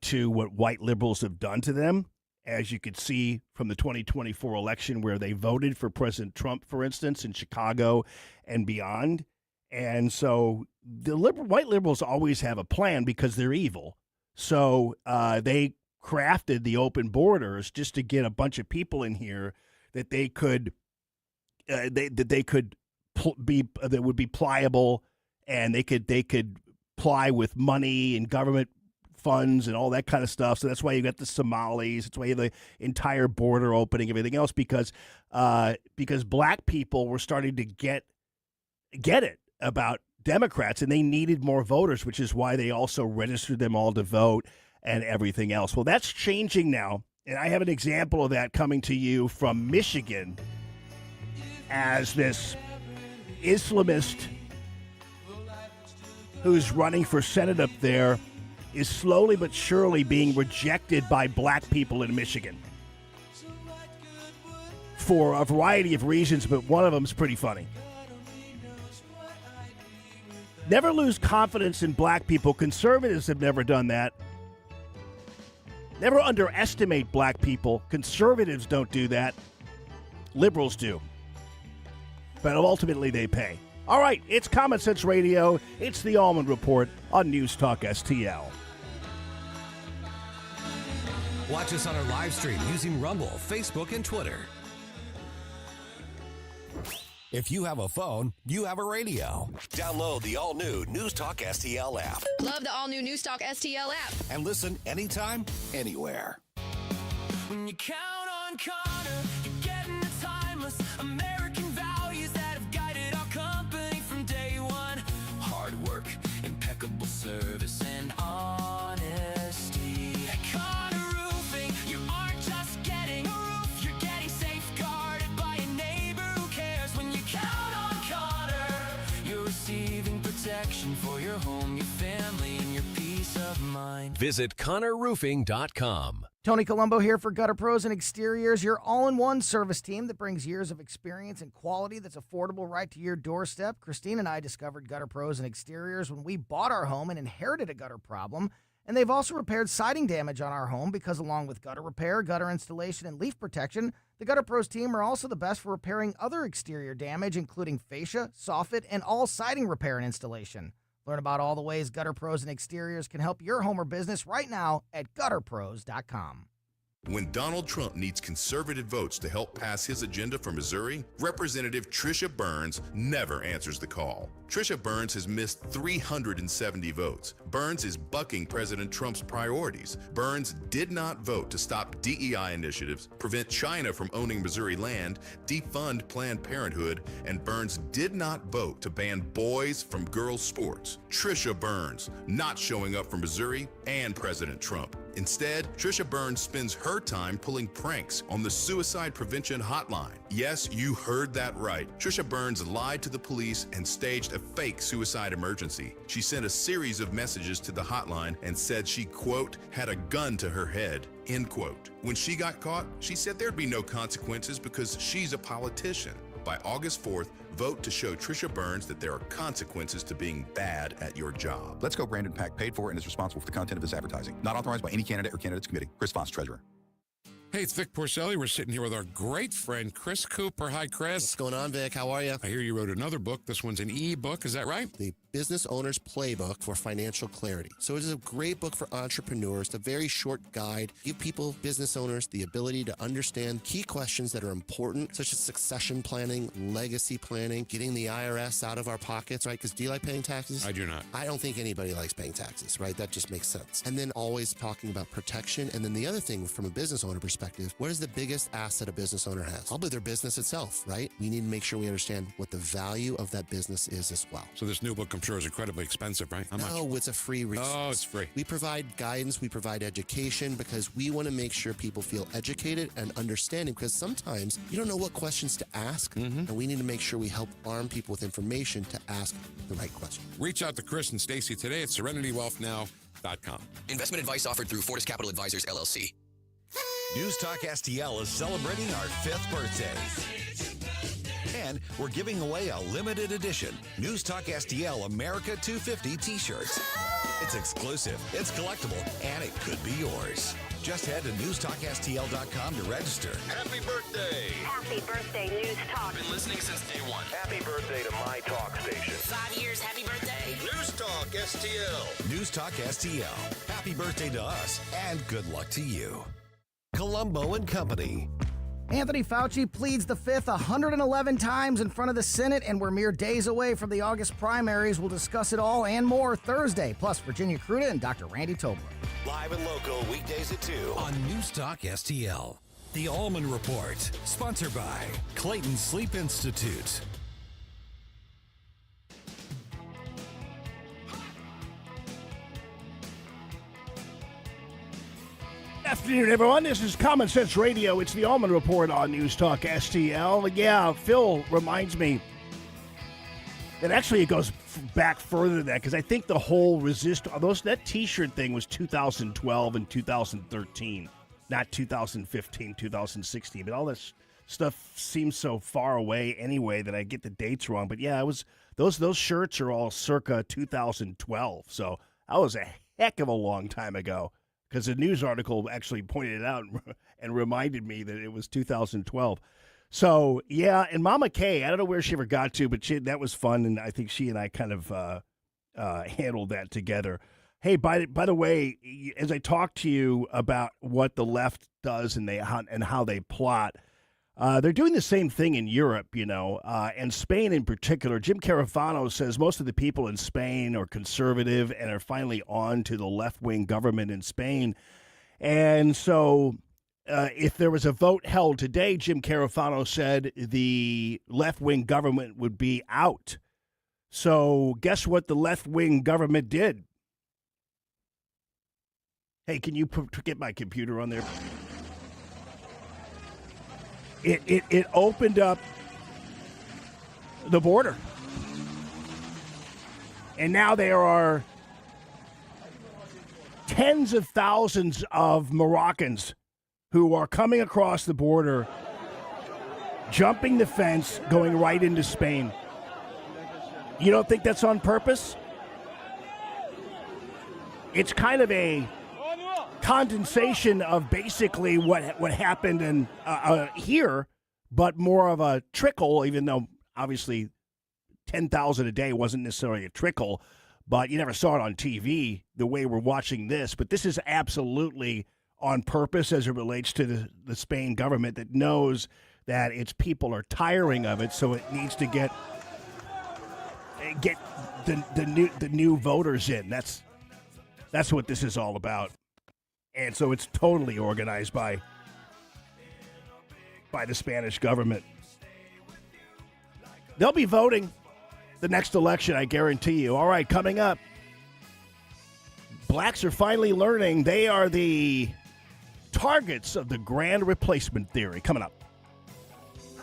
to what white liberals have done to them, as you could see from the 2024 election where they voted for President Trump, for instance, in Chicago and beyond. And so the white liberals always have a plan because they're evil. So they crafted the open borders just to get a bunch of people in here that they could that would be pliable, and they could ply with money and government funds and all that kind of stuff. So that's why you got the Somalis. That's why you have the entire border opening, everything else, because black people were starting to get it about Democrats, and they needed more voters, which is why they also registered them all to vote and everything else. Well, that's changing now, and I have an example of that coming to you from Michigan, as this Islamist who's running for Senate up there is slowly but surely being rejected by black people in Michigan for a variety of reasons, but one of them is pretty funny. Never lose confidence in black people. Conservatives have never done that. Never underestimate black people. Conservatives don't do that. Liberals do. But ultimately they pay. All right, it's Common Sense Radio. It's the Allman Report on News Talk STL. Watch us on our live stream using Rumble, Facebook, and Twitter. If you have a phone, you have a radio. Download the all-new News Talk STL app. Love the all-new News Talk STL app. And listen anytime, anywhere. When you count on Connor, you're getting the timeless American values that have guided our company from day one. Hard work, impeccable service, and honesty. At Connor Roofing, you aren't just getting a roof, you're getting safeguarded by a neighbor who cares. When you count on Connor, you're receiving protection for your home, your family, and your peace of mind. Visit ConnorRoofing.com. Tony Colombo here for Gutter Pros and Exteriors, your all-in-one service team that brings years of experience and quality that's affordable right to your doorstep. Christine and I discovered Gutter Pros and Exteriors when we bought our home and inherited a gutter problem. And they've also repaired siding damage on our home because along with gutter repair, gutter installation, and leaf protection, the Gutter Pros team are also the best for repairing other exterior damage, including fascia, soffit, and all siding repair and installation. Learn about all the ways Gutter Pros and Exteriors can help your home or business right now at gutterpros.com. When Donald Trump needs conservative votes to help pass his agenda for Missouri, Representative Trisha Burns never answers the call. Trisha Burns has missed 370 votes. Burns is bucking President Trump's priorities. Burns did not vote to stop DEI initiatives, prevent China from owning Missouri land, defund Planned Parenthood, and Burns did not vote to ban boys from girls' sports. Trisha Burns not showing up for Missouri and President Trump. Instead, Trisha Burns spends her time pulling pranks on the suicide prevention hotline. Yes, you heard that right. Trisha Burns lied to the police and staged a fake suicide emergency. She sent a series of messages to the hotline and said she, quote, had a gun to her head, end quote. When she got caught, she said there'd be no consequences because she's a politician. By August 4th, vote to show Trisha Burns that there are consequences to being bad at your job. Let's Go Brandon PAC paid for and is responsible for the content of this advertising. Not authorized by any candidate or candidates committee. Chris Foss, Treasurer. Hey, it's Vic Porcelli. We're sitting here with our great friend, Chris Cooper. Hi, Chris. What's going on, Vic? How are you? I hear you wrote another book. This one's an e-book. Is that right? The Business Owner's Playbook for Financial Clarity. So it is a great book for entrepreneurs. It's a very short guide. Give people, business owners, the ability to understand key questions that are important, such as succession planning, legacy planning, getting the IRS out of our pockets, right? Because do you like paying taxes? I do not. I don't think anybody likes paying taxes, right? That just makes sense. And then always talking about protection. And then the other thing from a business owner perspective, what is the biggest asset a business owner has? Probably their business itself, right? We need to make sure we understand what the value of that business is as well. So this new book, I'm sure, is incredibly expensive, right? How much? No, it's a free resource. Oh, it's free. We provide guidance, we provide education because we want to make sure people feel educated and understanding because sometimes you don't know what questions to ask, and we need to make sure we help arm people with information to ask the right question. Reach out to Chris and Stacy today at SerenityWealthNow.com. Investment advice offered through Fortis Capital Advisors, LLC. News Talk STL is celebrating our 5th birthday. And we're giving away a limited edition News Talk STL America 250 t-shirts. It's exclusive, it's collectible, and it could be yours. Just head to newstalkstl.com to register. Happy birthday! Happy birthday, News Talk. Been listening since day one. Happy birthday to my talk station. 5 years, happy birthday. News Talk STL. News Talk STL. Happy birthday to us, and good luck to you. Columbo and Company. Anthony Fauci pleads the fifth 111 times in front of the Senate, and we're mere days away from the August primaries. We'll discuss it all and more Thursday. Plus, Virginia Cruda and Dr. Randy Tobler. Live and local, weekdays at 2 on News Talk STL. The Allman Report, sponsored by Clayton Sleep Institute. Afternoon, everyone. This is Common Sense Radio. It's the Allman Report on News Talk STL. Yeah, Phil reminds me that actually it goes back further than that because I think the whole that T-shirt thing was 2012 and 2013, not 2015, 2016. But all this stuff seems so far away anyway that I get the dates wrong. But yeah, it was those shirts are all circa 2012. So that was a heck of a long time ago. Because a news article actually pointed it out and reminded me that it was 2012. So, yeah, and Mama Kay, I don't know where she ever got to, but that was fun, and I think she and I kind of handled that together. Hey, by the way, as I talk to you about what the left does and how they plot, they're doing the same thing in Europe, and Spain in particular. Jim Carafano says most of the people in Spain are conservative and are finally on to the left-wing government in Spain. And so if there was a vote held today, Jim Carafano said the left-wing government would be out. So guess what the left-wing government did? Hey, can you get my computer on there? It opened up the border. And now there are tens of thousands of Moroccans who are coming across the border, jumping the fence, going right into Spain. You don't think that's on purpose? It's kind of a condensation of basically what happened here, but more of a trickle, even though obviously 10,000 a day wasn't necessarily a trickle, but you never saw it on TV the way we're watching this. But this is absolutely on purpose as it relates to the Spain government that knows that its people are tiring of it, so it needs to get the new voters in. That's what this is all about. And so it's totally organized by the Spanish government. They'll be voting the next election, I guarantee you. All right, coming up, blacks are finally learning they are the targets of the grand replacement theory. Coming up.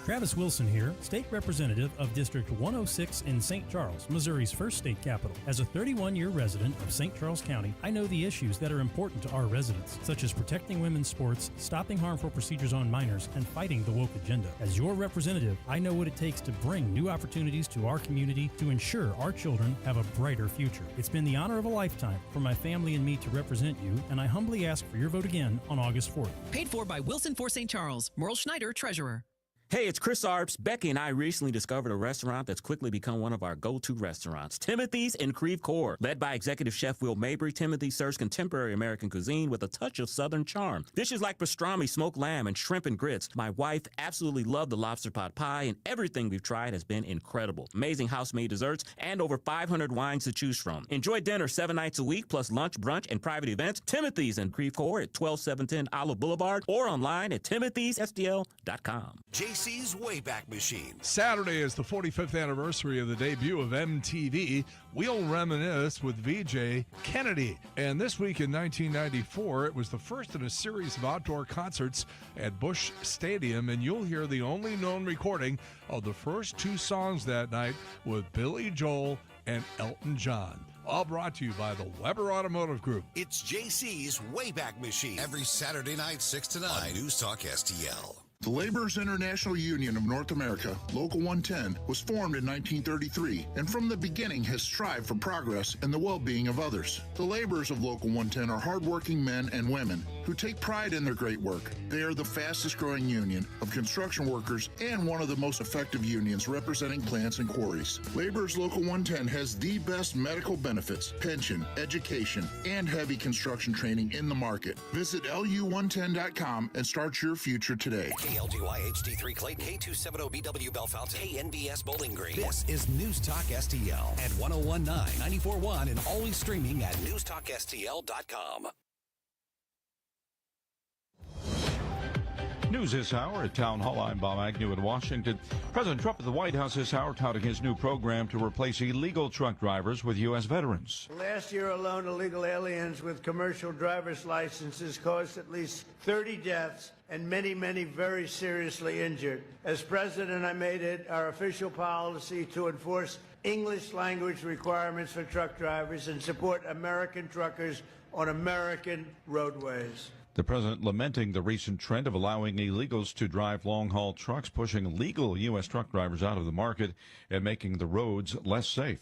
Travis Wilson here, State Representative of District 106 in St. Charles, Missouri's first state capital. As a 31-year resident of St. Charles County, I know the issues that are important to our residents, such as protecting women's sports, stopping harmful procedures on minors, and fighting the woke agenda. As your representative, I know what it takes to bring new opportunities to our community to ensure our children have a brighter future. It's been the honor of a lifetime for my family and me to represent you, and I humbly ask for your vote again on August 4th. Paid for by Wilson for St. Charles. Merle Schneider, Treasurer. Hey, it's Chris Arps. Becky and I recently discovered a restaurant that's quickly become one of our go-to restaurants, Timothy's in Creve Coeur. Led by executive chef Will Mabry, Timothy serves contemporary American cuisine with a touch of Southern charm. Dishes like pastrami, smoked lamb, and shrimp and grits. My wife absolutely loved the lobster pot pie, and everything we've tried has been incredible. Amazing house-made desserts and over 500 wines to choose from. Enjoy dinner 7 nights a week, plus lunch, brunch, and private events. Timothy's in Creve Coeur at 12710 Olive Boulevard or online at timothysstl.com. JC's Wayback Machine. Saturday is the 45th anniversary of the debut of MTV. We'll reminisce with VJ Kennedy. And this week in 1994, it was the first in a series of outdoor concerts at Busch Stadium, and you'll hear the only known recording of the first 2 songs that night with Billy Joel and Elton John. All brought to you by the Weber Automotive Group. It's JC's Wayback Machine. Every Saturday night, 6 to 9. On News Talk STL. The Laborers International Union of North America, Local 110, was formed in 1933 and from the beginning has strived for progress and the well-being of others. The laborers of Local 110 are hardworking men and women who take pride in their great work. They are the fastest-growing union of construction workers and one of the most effective unions representing plants and quarries. Laborers Local 110 has the best medical benefits, pension, education, and heavy construction training in the market. Visit lu110.com and start your future today. KLGY HD3 Clayton, K270BW Bellefonte, KNBS Bowling Green. This is News Talk STL at 1019, 94.1, and always streaming at newstalkstl.com. News this hour at Town Hall. I'm Bob Agnew in Washington. President Trump at the White House this hour touting his new program to replace illegal truck drivers with U.S. veterans. Last year alone, illegal aliens with commercial driver's licenses caused at least 30 deaths and many, many very seriously injured. As president, I made it our official policy to enforce English language requirements for truck drivers and support American truckers on American roadways. The president lamenting the recent trend of allowing illegals to drive long-haul trucks, pushing legal U.S. truck drivers out of the market and making the roads less safe.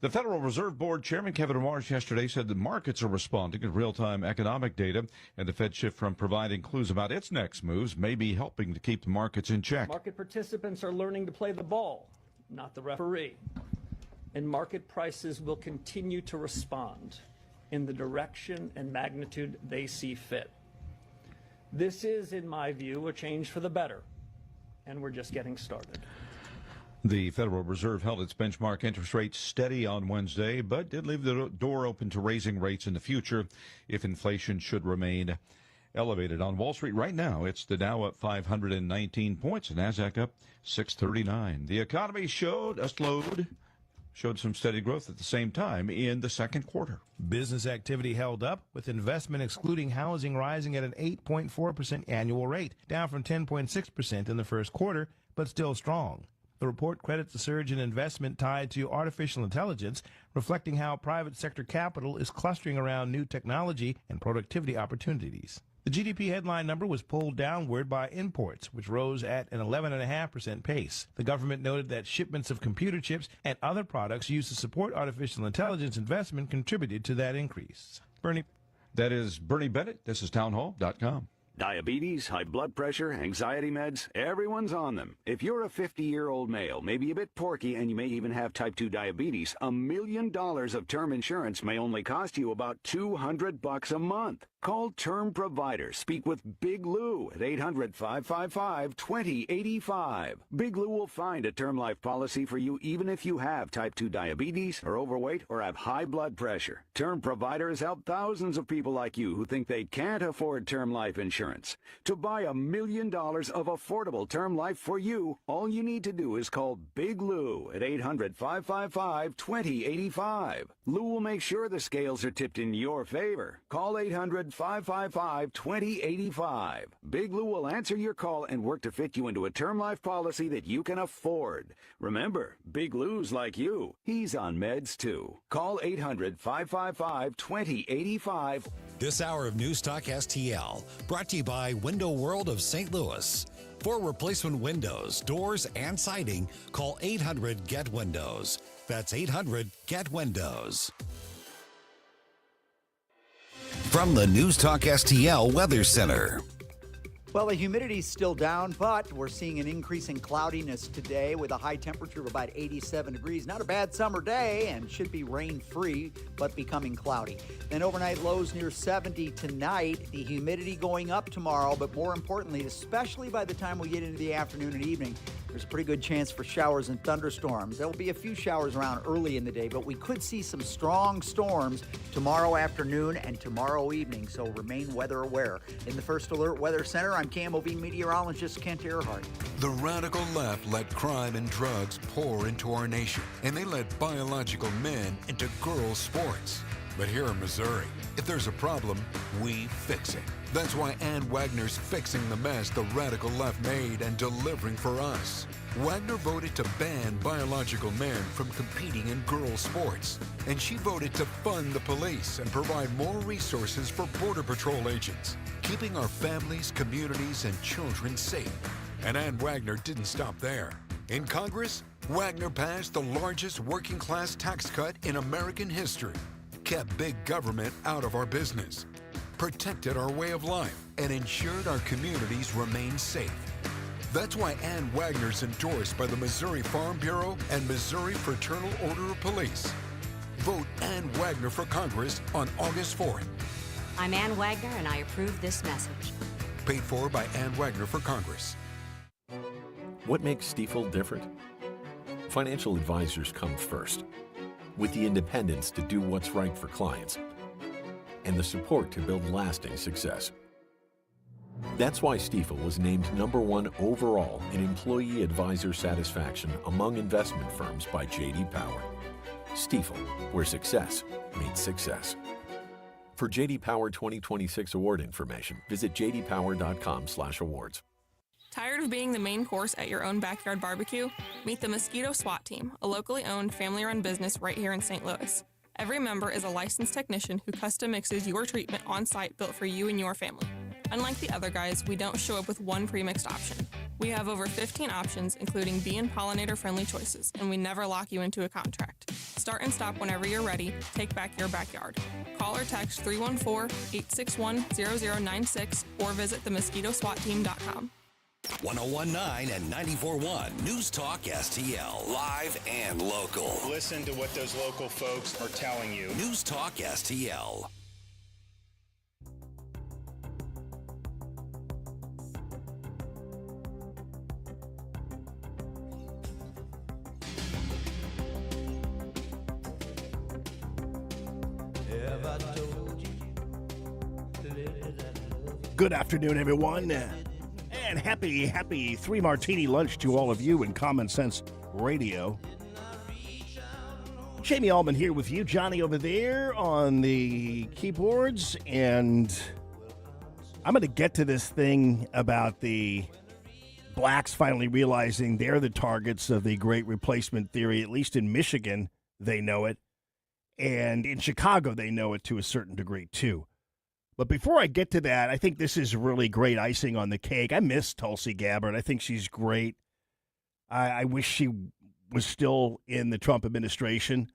The Federal Reserve Board Chairman Kevin Warsh yesterday said the markets are responding to real-time economic data, and the Fed shift from providing clues about its next moves may be helping to keep the markets in check. Market participants are learning to play the ball, not the referee. And market prices will continue to respond in the direction and magnitude they see fit. This is, in my view, a change for the better, and we're just getting started. The Federal Reserve held its benchmark interest rate steady on Wednesday, but did leave the door open to raising rates in the future if inflation should remain elevated. On Wall Street right now, it's the Dow up 519 points, and NASDAQ up 639. The economy showed some steady growth at the same time in the second quarter. Business activity held up, with investment excluding housing rising at an 8.4% annual rate, down from 10.6% in the first quarter, but still strong. The report credits a surge in investment tied to artificial intelligence, reflecting how private sector capital is clustering around new technology and productivity opportunities. The GDP headline number was pulled downward by imports, which rose at an 11.5% pace. The government noted that shipments of computer chips and other products used to support artificial intelligence investment contributed to that increase. That is Bernie Bennett. This is townhall.com. Diabetes, high blood pressure, anxiety meds, everyone's on them. If you're a 50-year-old male, maybe a bit porky, and you may even have type 2 diabetes, $1 million of term insurance may only cost you about $200 a month. Call Term Provider. Speak with Big Lou at 800-555-2085. Big Lou will find a term life policy for you even if you have type 2 diabetes, are overweight, or have high blood pressure. Term Provider has helped thousands of people like you who think they can't afford term life insurance. To buy $1 million of affordable term life for you, all you need to do is call Big Lou at 800-555-2085. Lou will make sure the scales are tipped in your favor. Call 800-555-2085. Big Lou will answer your call and work to fit you into a term life policy that you can afford. Remember, Big Lou's like you. He's on meds too. Call 800-555-2085. This hour of News Talk STL brought to you by Window World of St. Louis. For replacement windows, doors, and siding, call 800-GET-WINDOWS. That's 800-GET-WINDOWS. From the News Talk STL Weather Center. Well, the humidity's still down, but we're seeing an increase in cloudiness today with a high temperature of about 87 degrees. Not a bad summer day and should be rain-free, but becoming cloudy. Then overnight lows near 70 tonight. The humidity going up tomorrow, but more importantly, especially by the time we get into the afternoon and evening, there's a pretty good chance for showers and thunderstorms. There will be a few showers around early in the day, but we could see some strong storms tomorrow afternoon and tomorrow evening, so remain weather aware. In the First Alert Weather Center, I'm KMOV meteorologist Kent Earhart. The radical left let crime and drugs pour into our nation, and they let biological men into girls' sports. But here in Missouri, if there's a problem, we fix it. That's why Ann Wagner's fixing the mess the radical left made and delivering for us. Wagner voted to ban biological men from competing in girls' sports. And she voted to fund the police and provide more resources for Border Patrol agents, keeping our families, communities, and children safe. And Ann Wagner didn't stop there. In Congress, Wagner passed the largest working-class tax cut in American history, kept big government out of our business, protected our way of life, and ensured our communities remain safe. That's why Ann Wagner's endorsed by the Missouri Farm Bureau and Missouri Fraternal Order of Police. Vote Ann Wagner for Congress on August 4th. I'm Ann Wagner, and I approve this message. Paid for by Ann Wagner for Congress. What makes Stifel different? Financial advisors come first, with the independence to do what's right for clients and the support to build lasting success. That's why Stifel was named #1 overall in employee advisor satisfaction among investment firms by J.D. Power. Stifel, where success meets success. For J.D. Power 2026 award information, visit jdpower.com/awards. Tired of being the main course at your own backyard barbecue? Meet the Mosquito SWAT Team, a locally owned, family-run business right here in St. Louis. Every member is a licensed technician who custom mixes your treatment on-site built for you and your family. Unlike the other guys, we don't show up with one pre-mixed option. We have over 15 options, including bee and pollinator-friendly choices, and we never lock you into a contract. Start and stop whenever you're ready. Take back your backyard. Call or text 314-861-0096 or visit themosquitoswatteam.com. 1019 and 94.1 News Talk STL. Live and local. Listen to what those local folks are telling you. News Talk STL. Good afternoon, everyone. And happy 3 martini lunch to all of you in Common Sense Radio. Jamie Allman here with you, Johnny over there on the keyboards, and I'm going to get to this thing about the blacks finally realizing they're the targets of the great replacement theory. At least in Michigan, they know it, and in Chicago, they know it to a certain degree, too. But before I get to that, I think this is really great icing on the cake. I miss Tulsi Gabbard. I think she's great. I wish she was still in the Trump administration.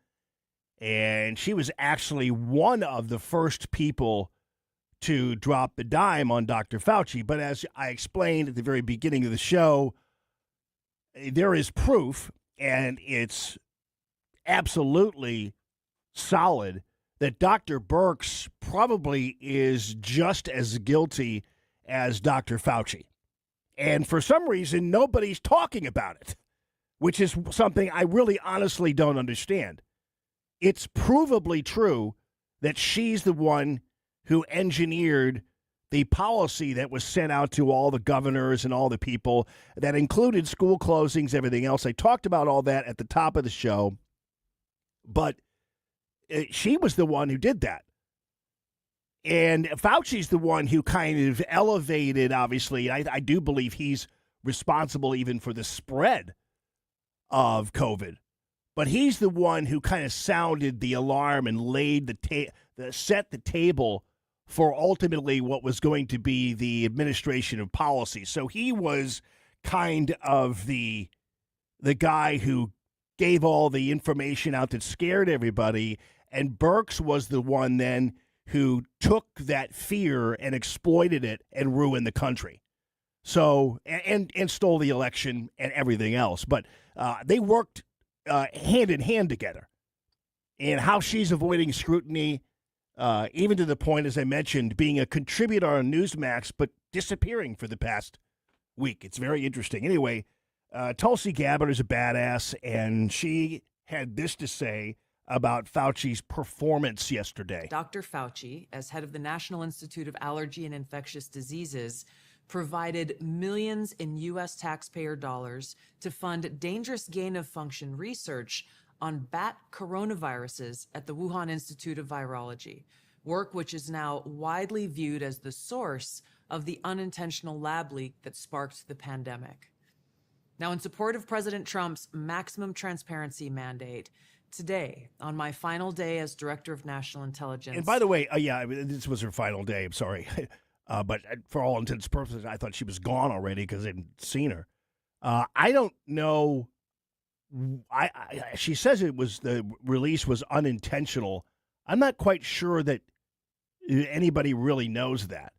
And she was actually one of the first people to drop the dime on Dr. Fauci. But as I explained at the very beginning of the show, there is proof, and it's absolutely solid, that Dr. Birx probably is just as guilty as Dr. Fauci. And for some reason, nobody's talking about it, which is something I really honestly don't understand. It's provably true that she's the one who engineered the policy that was sent out to all the governors and all the people that included school closings, everything else. I talked about all that at the top of the show, but she was the one who did that. And Fauci's the one who kind of elevated, obviously, I do believe he's responsible even for the spread of COVID. But he's the one who kind of sounded the alarm and laid set the table for ultimately what was going to be the administration of policy. So he was kind of the guy who gave all the information out that scared everybody, and Birx was the one then who took that fear and exploited it and ruined the country. So, and stole the election and everything else. But they worked hand in hand together. And how she's avoiding scrutiny, even to the point, as I mentioned, being a contributor on Newsmax, but disappearing for the past week. It's very interesting. Anyway, Tulsi Gabbard is a badass, and she had this to say about Fauci's performance yesterday. Dr. Fauci, as head of the National Institute of Allergy and Infectious Diseases, provided millions in U.S. taxpayer dollars to fund dangerous gain-of-function research on bat coronaviruses at the Wuhan Institute of Virology, work which is now widely viewed as the source of the unintentional lab leak that sparked the pandemic. Now, in support of President Trump's maximum transparency mandate, today, on my final day as Director of National Intelligence... And by the way, this was her final day, I'm sorry. But for all intents and purposes, I thought she was gone already because I hadn't seen her. I don't know. She says the release was unintentional. I'm not quite sure that anybody really knows that.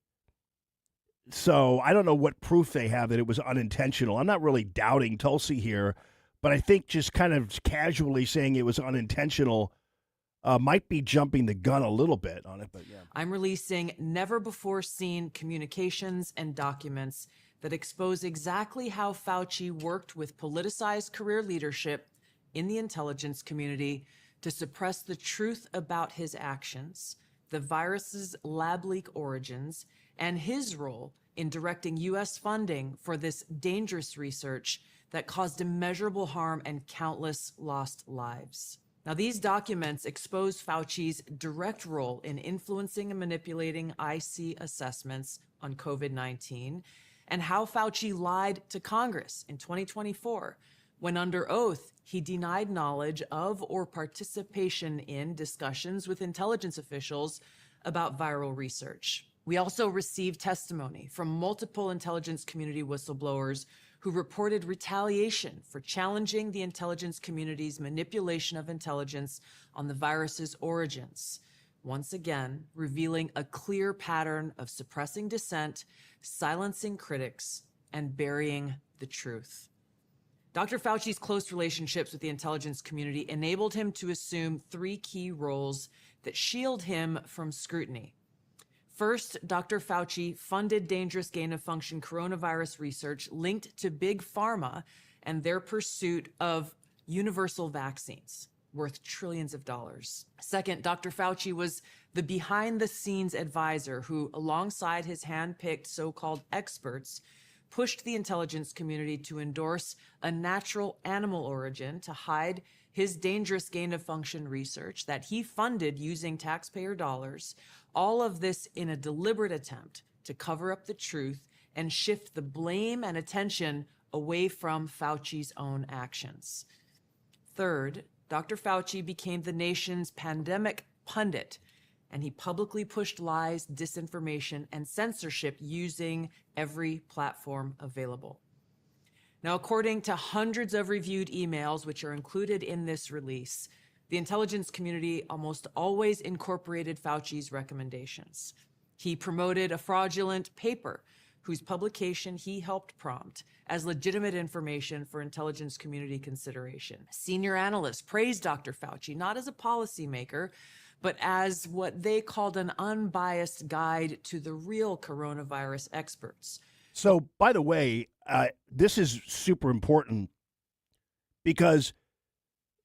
So I don't know what proof they have that it was unintentional. I'm not really doubting Tulsi here, but I think just kind of casually saying it was unintentional might be jumping the gun a little bit on it. But yeah, I'm releasing never-before-seen communications and documents that expose exactly how Fauci worked with politicized career leadership in the intelligence community to suppress the truth about his actions, the virus's lab leak origins, and his role in directing U.S. funding for this dangerous research that caused immeasurable harm and countless lost lives. Now, these documents expose Fauci's direct role in influencing and manipulating IC assessments on COVID-19 and how Fauci lied to Congress in 2024 when, under oath, he denied knowledge of or participation in discussions with intelligence officials about viral research. We also received testimony from multiple intelligence community whistleblowers who reported retaliation for challenging the intelligence community's manipulation of intelligence on the virus's origins, once again revealing a clear pattern of suppressing dissent, silencing critics, and burying the truth. Dr. Fauci's close relationships with the intelligence community enabled him to assume three key roles that shield him from scrutiny. First, Dr. Fauci funded dangerous gain-of-function coronavirus research linked to Big Pharma and their pursuit of universal vaccines worth trillions of dollars. Second, Dr. Fauci was the behind-the-scenes advisor who, alongside his hand-picked so-called experts, pushed the intelligence community to endorse a natural animal origin to hide his dangerous gain-of-function research that he funded using taxpayer dollars, all of this in a deliberate attempt to cover up the truth and shift the blame and attention away from Fauci's own actions. Third, Dr. Fauci became the nation's pandemic pundit, and he publicly pushed lies, disinformation, and censorship using every platform available. Now, according to hundreds of reviewed emails, which are included in this release, the intelligence community almost always incorporated Fauci's recommendations. He promoted a fraudulent paper whose publication he helped prompt as legitimate information for intelligence community consideration. Senior analysts praised Dr. Fauci not as a policymaker, but as what they called an unbiased guide to the real coronavirus experts. So, by the way, this is super important because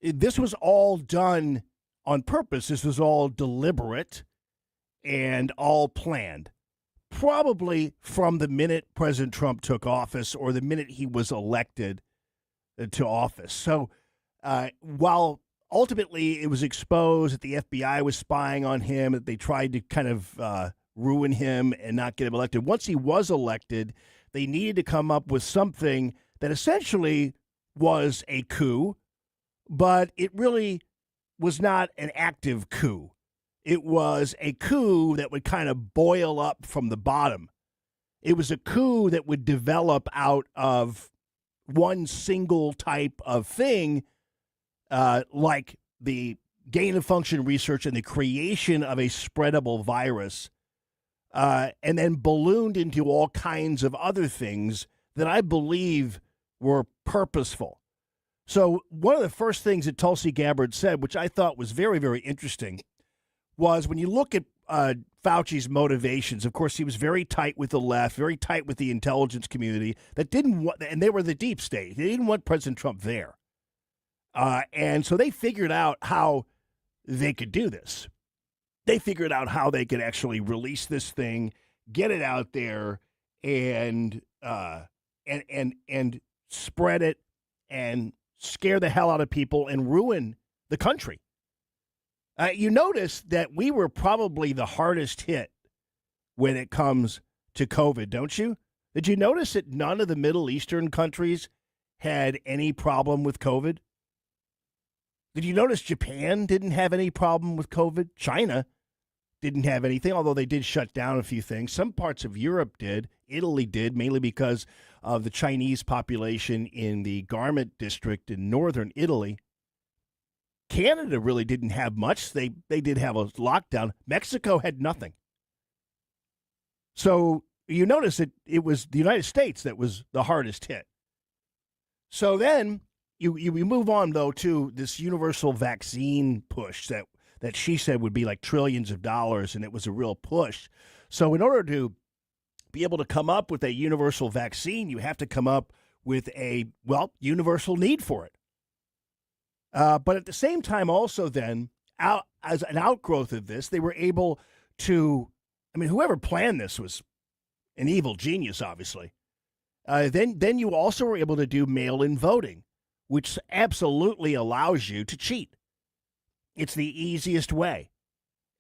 this was all done on purpose. This was all deliberate and all planned, probably from the minute President Trump took office or the minute he was elected to office. So while ultimately it was exposed that the FBI was spying on him, that they tried to kind of ruin him and not get him elected, once he was elected, they needed to come up with something that essentially was a coup, but it really was not an active coup. It was a coup that would kind of boil up from the bottom. It was a coup that would develop out of one single type of thing, like the gain of function research and the creation of a spreadable virus, and then ballooned into all kinds of other things that I believe were purposeful. So one of the first things that Tulsi Gabbard said, which I thought was very, very interesting, was when you look at Fauci's motivations, of course, he was very tight with the left, very tight with the intelligence community that didn't want, and they were the deep state. They didn't want President Trump there. And so they figured out how they could do this. They figured out how they could actually release this thing, get it out there, and spread it and scare the hell out of people and ruin the country. You notice that we were probably the hardest hit when it comes to COVID, don't you? Did you notice that none of the Middle Eastern countries had any problem with COVID? Did you notice Japan didn't have any problem with COVID? China didn't have anything, although they did shut down a few things. Some parts of Europe did. Italy did, mainly because of the Chinese population in the garment district in northern Italy. Canada really didn't have much. They did have a lockdown. Mexico had nothing. So you notice that it was the United States that was the hardest hit. So then you move on, though, to this universal vaccine push that she said would be like trillions of dollars, and it was a real push. So in order to be able to come up with a universal vaccine, you have to come up with a, universal need for it. But at the same time, also then, as an outgrowth of this, they were able to, whoever planned this was an evil genius, obviously. Then you also were able to do mail-in voting, which absolutely allows you to cheat. It's the easiest way.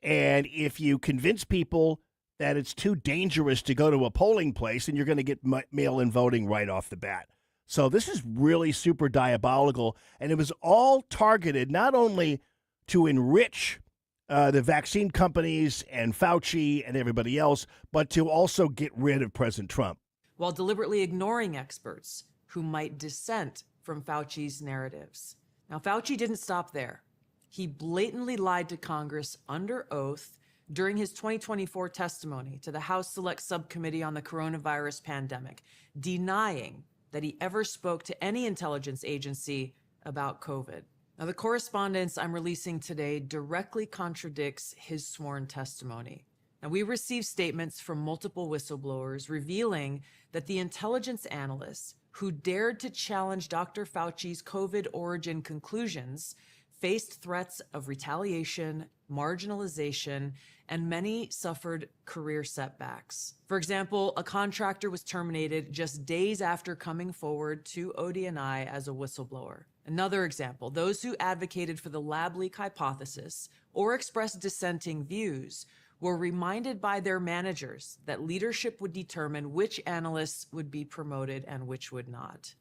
And if you convince people that it's too dangerous to go to a polling place, then you're going to get mail-in voting right off the bat. So this is really super diabolical, and it was all targeted not only to enrich the vaccine companies and Fauci and everybody else, but to also get rid of President Trump. While deliberately ignoring experts who might dissent from Fauci's narratives. Now, Fauci didn't stop there. He blatantly lied to Congress under oath during his 2024 testimony to the House Select Subcommittee on the Coronavirus Pandemic, denying that he ever spoke to any intelligence agency about COVID. Now, the correspondence I'm releasing today directly contradicts his sworn testimony. Now, we received statements from multiple whistleblowers revealing that the intelligence analysts who dared to challenge Dr. Fauci's COVID origin conclusions faced threats of retaliation, marginalization, and many suffered career setbacks. For example, a contractor was terminated just days after coming forward to ODNI as a whistleblower. Another example, those who advocated for the lab leak hypothesis or expressed dissenting views were reminded by their managers that leadership would determine which analysts would be promoted and which would not.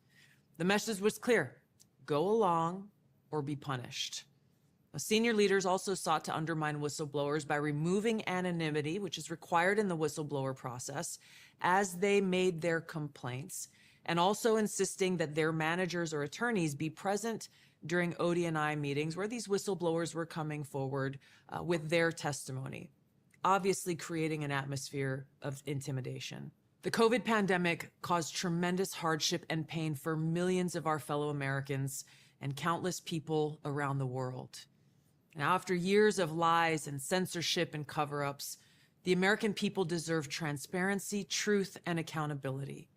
The message was clear: go along or be punished. Senior leaders also sought to undermine whistleblowers by removing anonymity, which is required in the whistleblower process, as they made their complaints, and also insisting that their managers or attorneys be present during ODNI meetings where these whistleblowers were coming forward with their testimony, obviously creating an atmosphere of intimidation. The COVID pandemic caused tremendous hardship and pain for millions of our fellow Americans and countless people around the world. Now, after years of lies and censorship and cover-ups, the American people deserve transparency, truth, and accountability.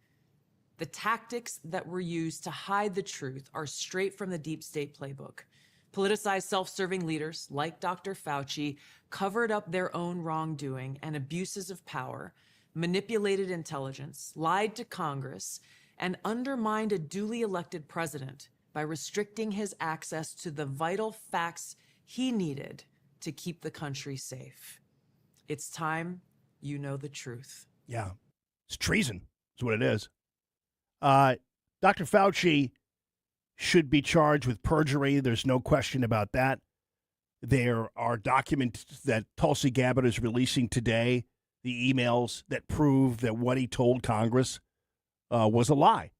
The tactics that were used to hide the truth are straight from the deep state playbook. Politicized self-serving leaders like Dr. Fauci covered up their own wrongdoing and abuses of power, manipulated intelligence, lied to Congress, and undermined a duly elected president by restricting his access to the vital facts he needed to keep the country safe. It's time you know the truth. Yeah. It's treason is what it is. Dr. Fauci should be charged with perjury. There's no question about that. There are documents that Tulsi Gabbard is releasing today, the emails that prove that what he told Congress was a lie.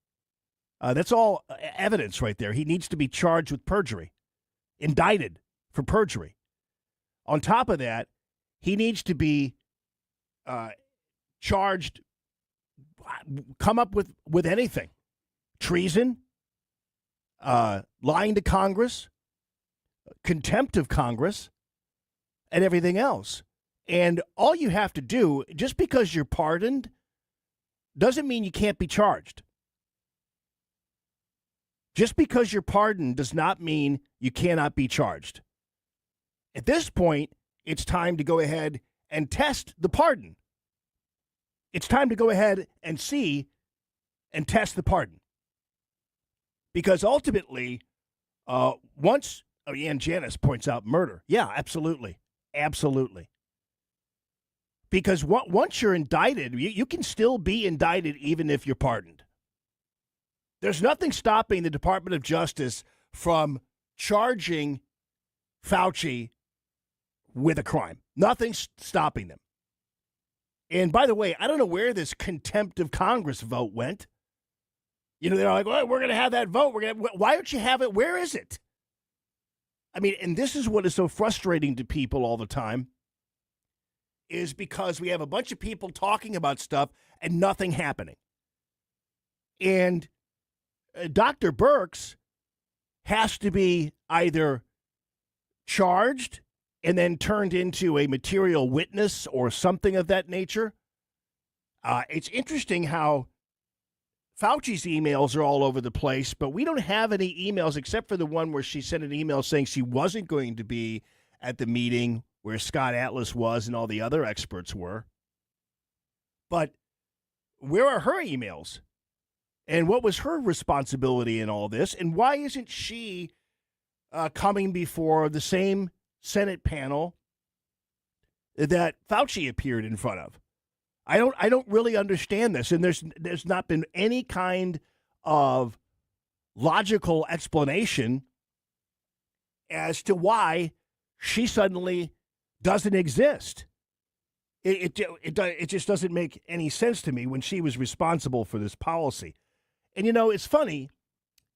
That's all evidence right there. He needs to be charged with perjury, indicted for perjury. On top of that, he needs to be charged, come up with anything. Treason, lying to Congress, contempt of Congress, and everything else. And all you have to do, just because you're pardoned, doesn't mean you can't be charged. Just because you're pardoned does not mean you cannot be charged. At this point, it's time to go ahead and test the pardon. It's time to go ahead and see and test the pardon. Because ultimately, and Janice points out murder. Yeah, absolutely. Absolutely. Because once you're indicted, you can still be indicted even if you're pardoned. There's nothing stopping the Department of Justice from charging Fauci with a crime. Nothing's stopping them. And by the way, I don't know where this contempt of Congress vote went. You know, they're like, well, we're going to have that vote. Why don't you have it? Where is it? I mean, and this is what is so frustrating to people all the time, is because we have a bunch of people talking about stuff and nothing happening. And Dr. Birx has to be either charged and then turned into a material witness or something of that nature. It's interesting how Fauci's emails are all over the place, but we don't have any emails except for the one where she sent an email saying she wasn't going to be at the meeting where Scott Atlas was and all the other experts were. But where are her emails? And what was her responsibility in all this? And why isn't she coming before the same Senate panel that Fauci appeared in front of? I don't really understand this, and there's not been any kind of logical explanation as to why she suddenly doesn't exist. It just doesn't make any sense to me when she was responsible for this policy. And you know, it's funny.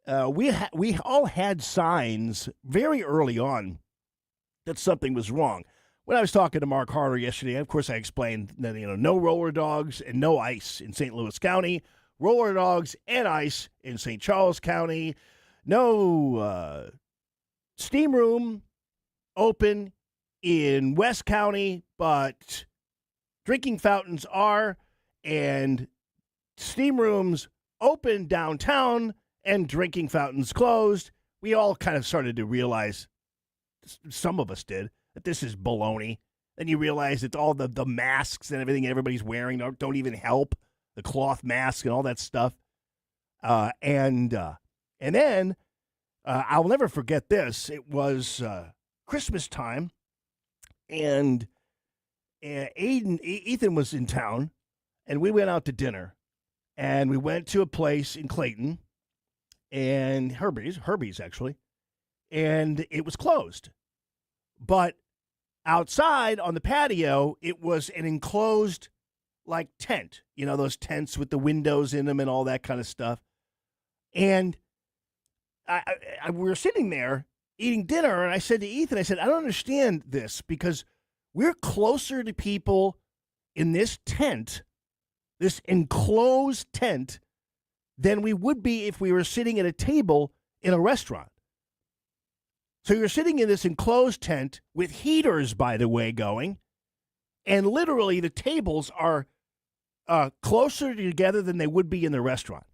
We all had signs very early on that something was wrong. When I was talking to Mark Harder yesterday, of course, I explained that, no roller dogs and no ice in St. Louis County, roller dogs and ice in St. Charles County, no steam room open in West County, but drinking fountains are, and steam rooms open downtown and drinking fountains closed. We all kind of started to realize, some of us did, that this is baloney. Then you realize that all the masks and everything everybody's wearing don't even help, the cloth masks and all that stuff. And then I'll never forget this. It was Christmas time, and Ethan was in town, and we went out to dinner, and we went to a place in Clayton, and Herbie's actually, and it was closed. But outside on the patio, it was an enclosed, like, tent. You know, those tents with the windows in them and all that kind of stuff. And we were sitting there eating dinner, and I said to Ethan, I don't understand this, because we're closer to people in this tent, this enclosed tent, than we would be if we were sitting at a table in a restaurant. So you're sitting in this enclosed tent with heaters, by the way, going, and literally the tables are closer together than they would be in the restaurant.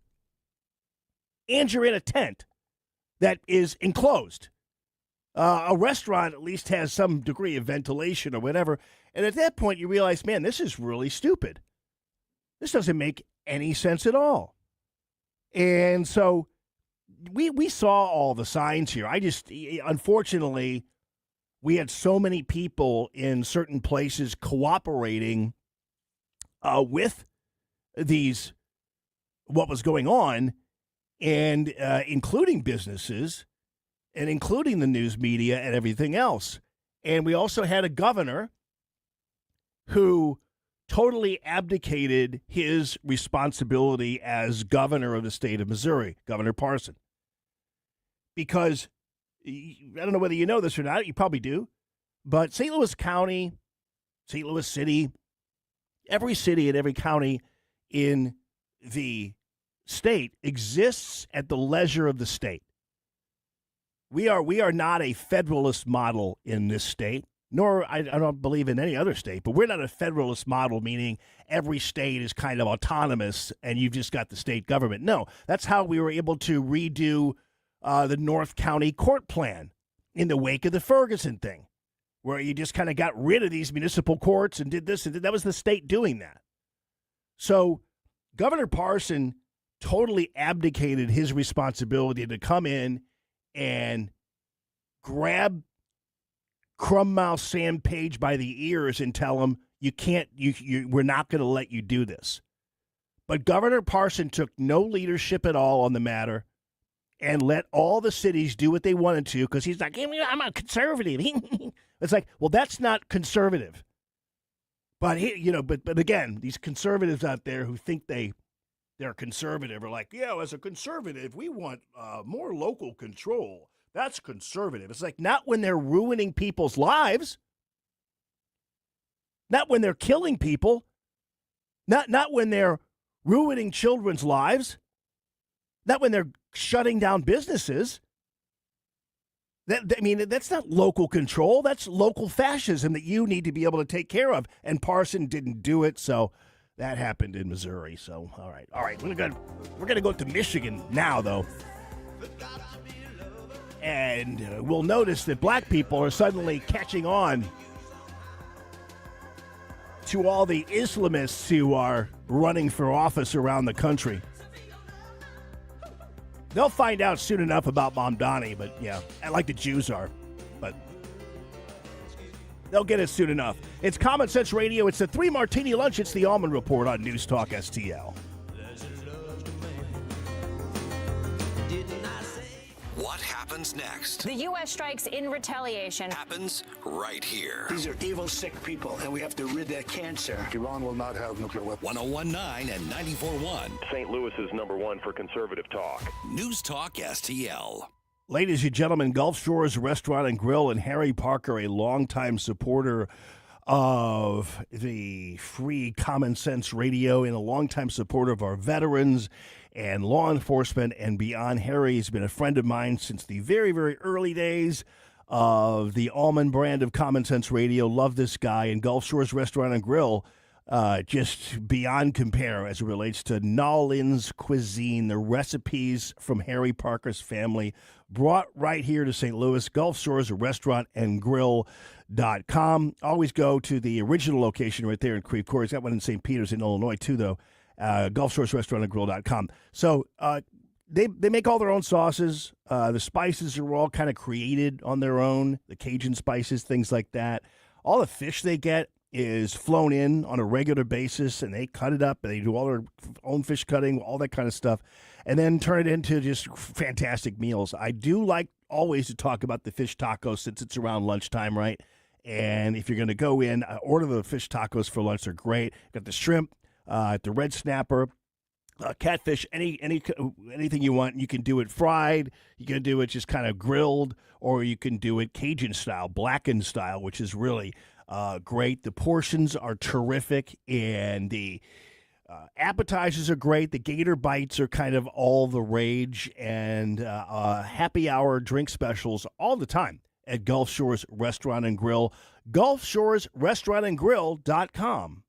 And you're in a tent that is enclosed. A restaurant at least has some degree of ventilation or whatever. And at that point, you realize, man, this is really stupid. This doesn't make any sense at all. And so we saw all the signs here. Unfortunately, we had so many people in certain places cooperating with what was going on, and including businesses and including the news media and everything else. And we also had a governor who totally abdicated his responsibility as governor of the state of Missouri, Governor Parson. Because, I don't know whether you know this or not, you probably do, but St. Louis County, St. Louis City, every city and every county in the state exists at the leisure of the state. We are not a federalist model in this state, nor I don't believe in any other state, but we're not a federalist model, meaning every state is kind of autonomous and you've just got the state government. No, that's how we were able to redo the North County court plan in the wake of the Ferguson thing, where you just kind of got rid of these municipal courts and did this, and that was the state doing that. So Governor Parson totally abdicated his responsibility to come in and grab Crummouth Sam Page by the ears and tell him, we're not going to let you do this. But Governor Parson took no leadership at all on the matter and let all the cities do what they wanted to, because he's like, I'm a conservative. It's like, well, that's not conservative. But but again, these conservatives out there who think they're conservative are like, yeah, as a conservative, we want more local control. That's conservative. It's like, not when they're ruining people's lives. Not when they're killing people. Not when they're ruining children's lives. Not when they're shutting down businesses. That's not local control. That's local fascism that you need to be able to take care of. And Parson didn't do it, so that happened in Missouri. So, all right. We're gonna go to Michigan now, though, and we'll notice that black people are suddenly catching on to all the Islamists who are running for office around the country. They'll find out soon enough about Mamdani, but yeah, like the Jews are. But they'll get it soon enough. It's Common Sense Radio. It's the 3 Martini Lunch. It's the Allman Report on News Talk STL. What happens next? The U.S. strikes in retaliation. Happens right here. These are evil, sick people, and we have to rid that cancer. Iran will not have nuclear weapons. 101.9 and 94.1. St. Louis is #1 for conservative talk. News Talk STL. Ladies and gentlemen, Gulf Shores Restaurant and Grill and Harry Parker, a longtime supporter of the free Common Sense Radio and a longtime supporter of our veterans and law enforcement and beyond. Harry's been a friend of mine since the very, very early days of the Allman brand of Common Sense Radio. Love this guy. And Gulf Shores Restaurant and Grill, just beyond compare as it relates to Nolan's cuisine. The recipes from Harry Parker's family brought right here to St. Louis. Gulf Shores Restaurant and Grill.com. Always go to the original location right there in Creve Coeur. He's got one in St. Peters in Illinois, too, though. Gulf Shores Restaurant and Grill.com. So they make all their own sauces. The spices are all kind of created on their own, the Cajun spices, things like that. All the fish they get is flown in on a regular basis, and they cut it up, and they do all their own fish cutting, all that kind of stuff, and then turn it into just fantastic meals. I do like always to talk about the fish tacos since it's around lunchtime, right? And if you're going to go in, order the fish tacos for lunch. They're great. Got the shrimp, the red snapper, catfish, anything you want. You can do it fried. You can do it just kind of grilled, or you can do it Cajun style, blackened style, which is really great. The portions are terrific, and the Appetizers are great. The Gator Bites are kind of all the rage, and happy hour drink specials all the time at Gulf Shores Restaurant and Grill. GulfShoresRestaurantandGrill.com.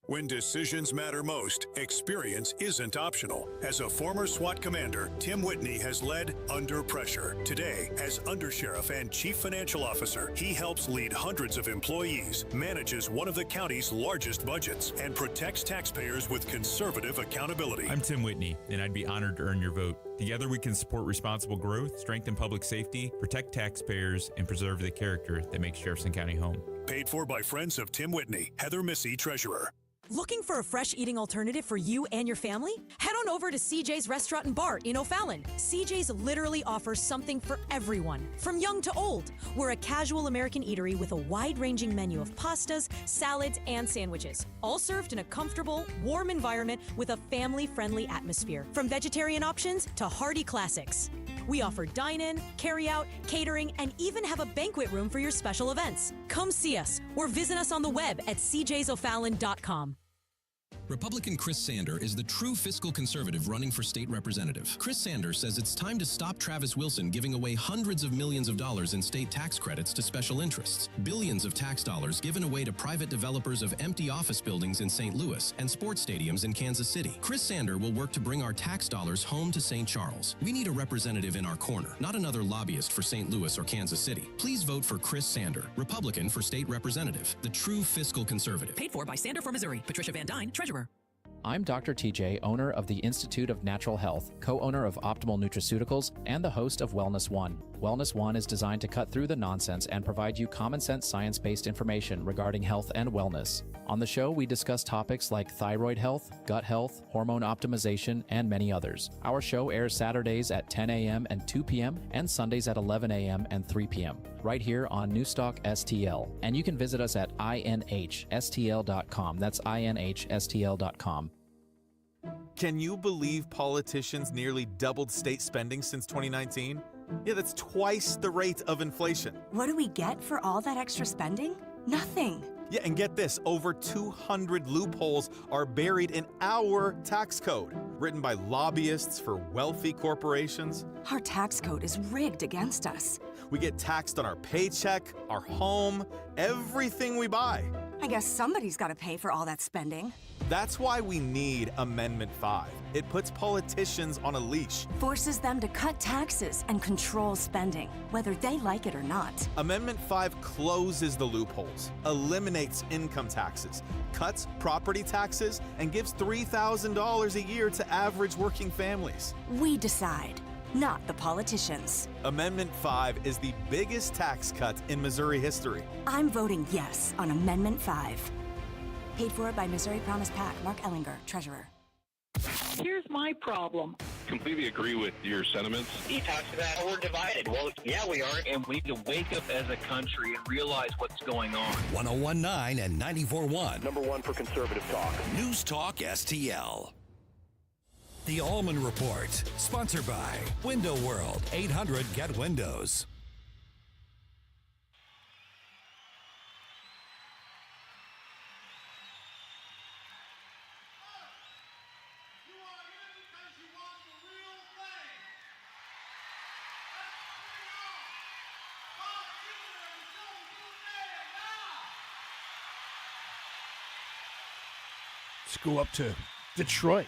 When decisions matter most, experience isn't optional. As a former SWAT commander, Tim Whitney has led Under Pressure. Today, as Undersheriff and Chief Financial Officer, he helps lead hundreds of employees, manages one of the county's largest budgets, and protects taxpayers with conservative accountability. I'm Tim Whitney, and I'd be honored to earn your vote. Together, we can support responsible growth, strengthen public safety, protect taxpayers, and preserve the character that makes Jefferson County home. Paid for by friends of Tim Whitney. Heather Missy, Treasurer. Looking for a fresh eating alternative for you and your family? Head on over to CJ's Restaurant and Bar in O'Fallon. CJ's literally offers something for everyone, from young to old. We're a casual American eatery with a wide-ranging menu of pastas, salads, and sandwiches, all served in a comfortable, warm environment with a family-friendly atmosphere. From vegetarian options to hearty classics. We offer dine-in, carry-out, catering, and even have a banquet room for your special events. Come see us or visit us on the web at cjsofallon.com. Republican Chris Sander is the true fiscal conservative running for state representative. Chris Sander says it's time to stop Travis Wilson giving away hundreds of millions of dollars in state tax credits to special interests. Billions of tax dollars given away to private developers of empty office buildings in St. Louis and sports stadiums in Kansas City. Chris Sander will work to bring our tax dollars home to St. Charles. We need a representative in our corner, not another lobbyist for St. Louis or Kansas City. Please vote for Chris Sander, Republican for state representative, the true fiscal conservative. Paid for by Sander for Missouri. Patricia Van Dyne, Treasurer. I'm Dr. TJ, owner of the Institute of Natural Health, co-owner of Optimal Nutraceuticals, and the host of Wellness One. Wellness One is designed to cut through the nonsense and provide you common-sense science-based information regarding health and wellness. On the show, we discuss topics like thyroid health, gut health, hormone optimization, and many others. Our show airs Saturdays at 10 a.m. and 2 p.m. and Sundays at 11 a.m. and 3 p.m. right here on Newstalk STL. And you can visit us at inhstl.com. That's inhstl.com. Can you believe politicians nearly doubled state spending since 2019? Yeah, that's twice the rate of inflation. What do we get for all that extra spending? Nothing. Yeah, and get this, over 200 loopholes are buried in our tax code, written by lobbyists for wealthy corporations. Our tax code is rigged against us. We get taxed on our paycheck, our home, everything we buy. I guess somebody's got to pay for all that spending. That's why we need Amendment 5. It puts politicians on a leash. Forces them to cut taxes and control spending, whether they like it or not. Amendment 5 closes the loopholes, eliminates income taxes, cuts property taxes, and gives $3,000 a year to average working families. We decide, not the politicians. Amendment 5 is the biggest tax cut in Missouri history. I'm voting yes on Amendment 5. Paid for by Missouri Promise PAC. Mark Ellinger, Treasurer. Here's my problem. Completely agree with your sentiments. He talks about we're divided. Well, yeah, we are. And we need to wake up as a country and realize what's going on. 101.9 and 94.1. Number one for conservative talk. News Talk STL. The Allman Report, sponsored by Window World, 800 Get Windows. Let's go up to Detroit.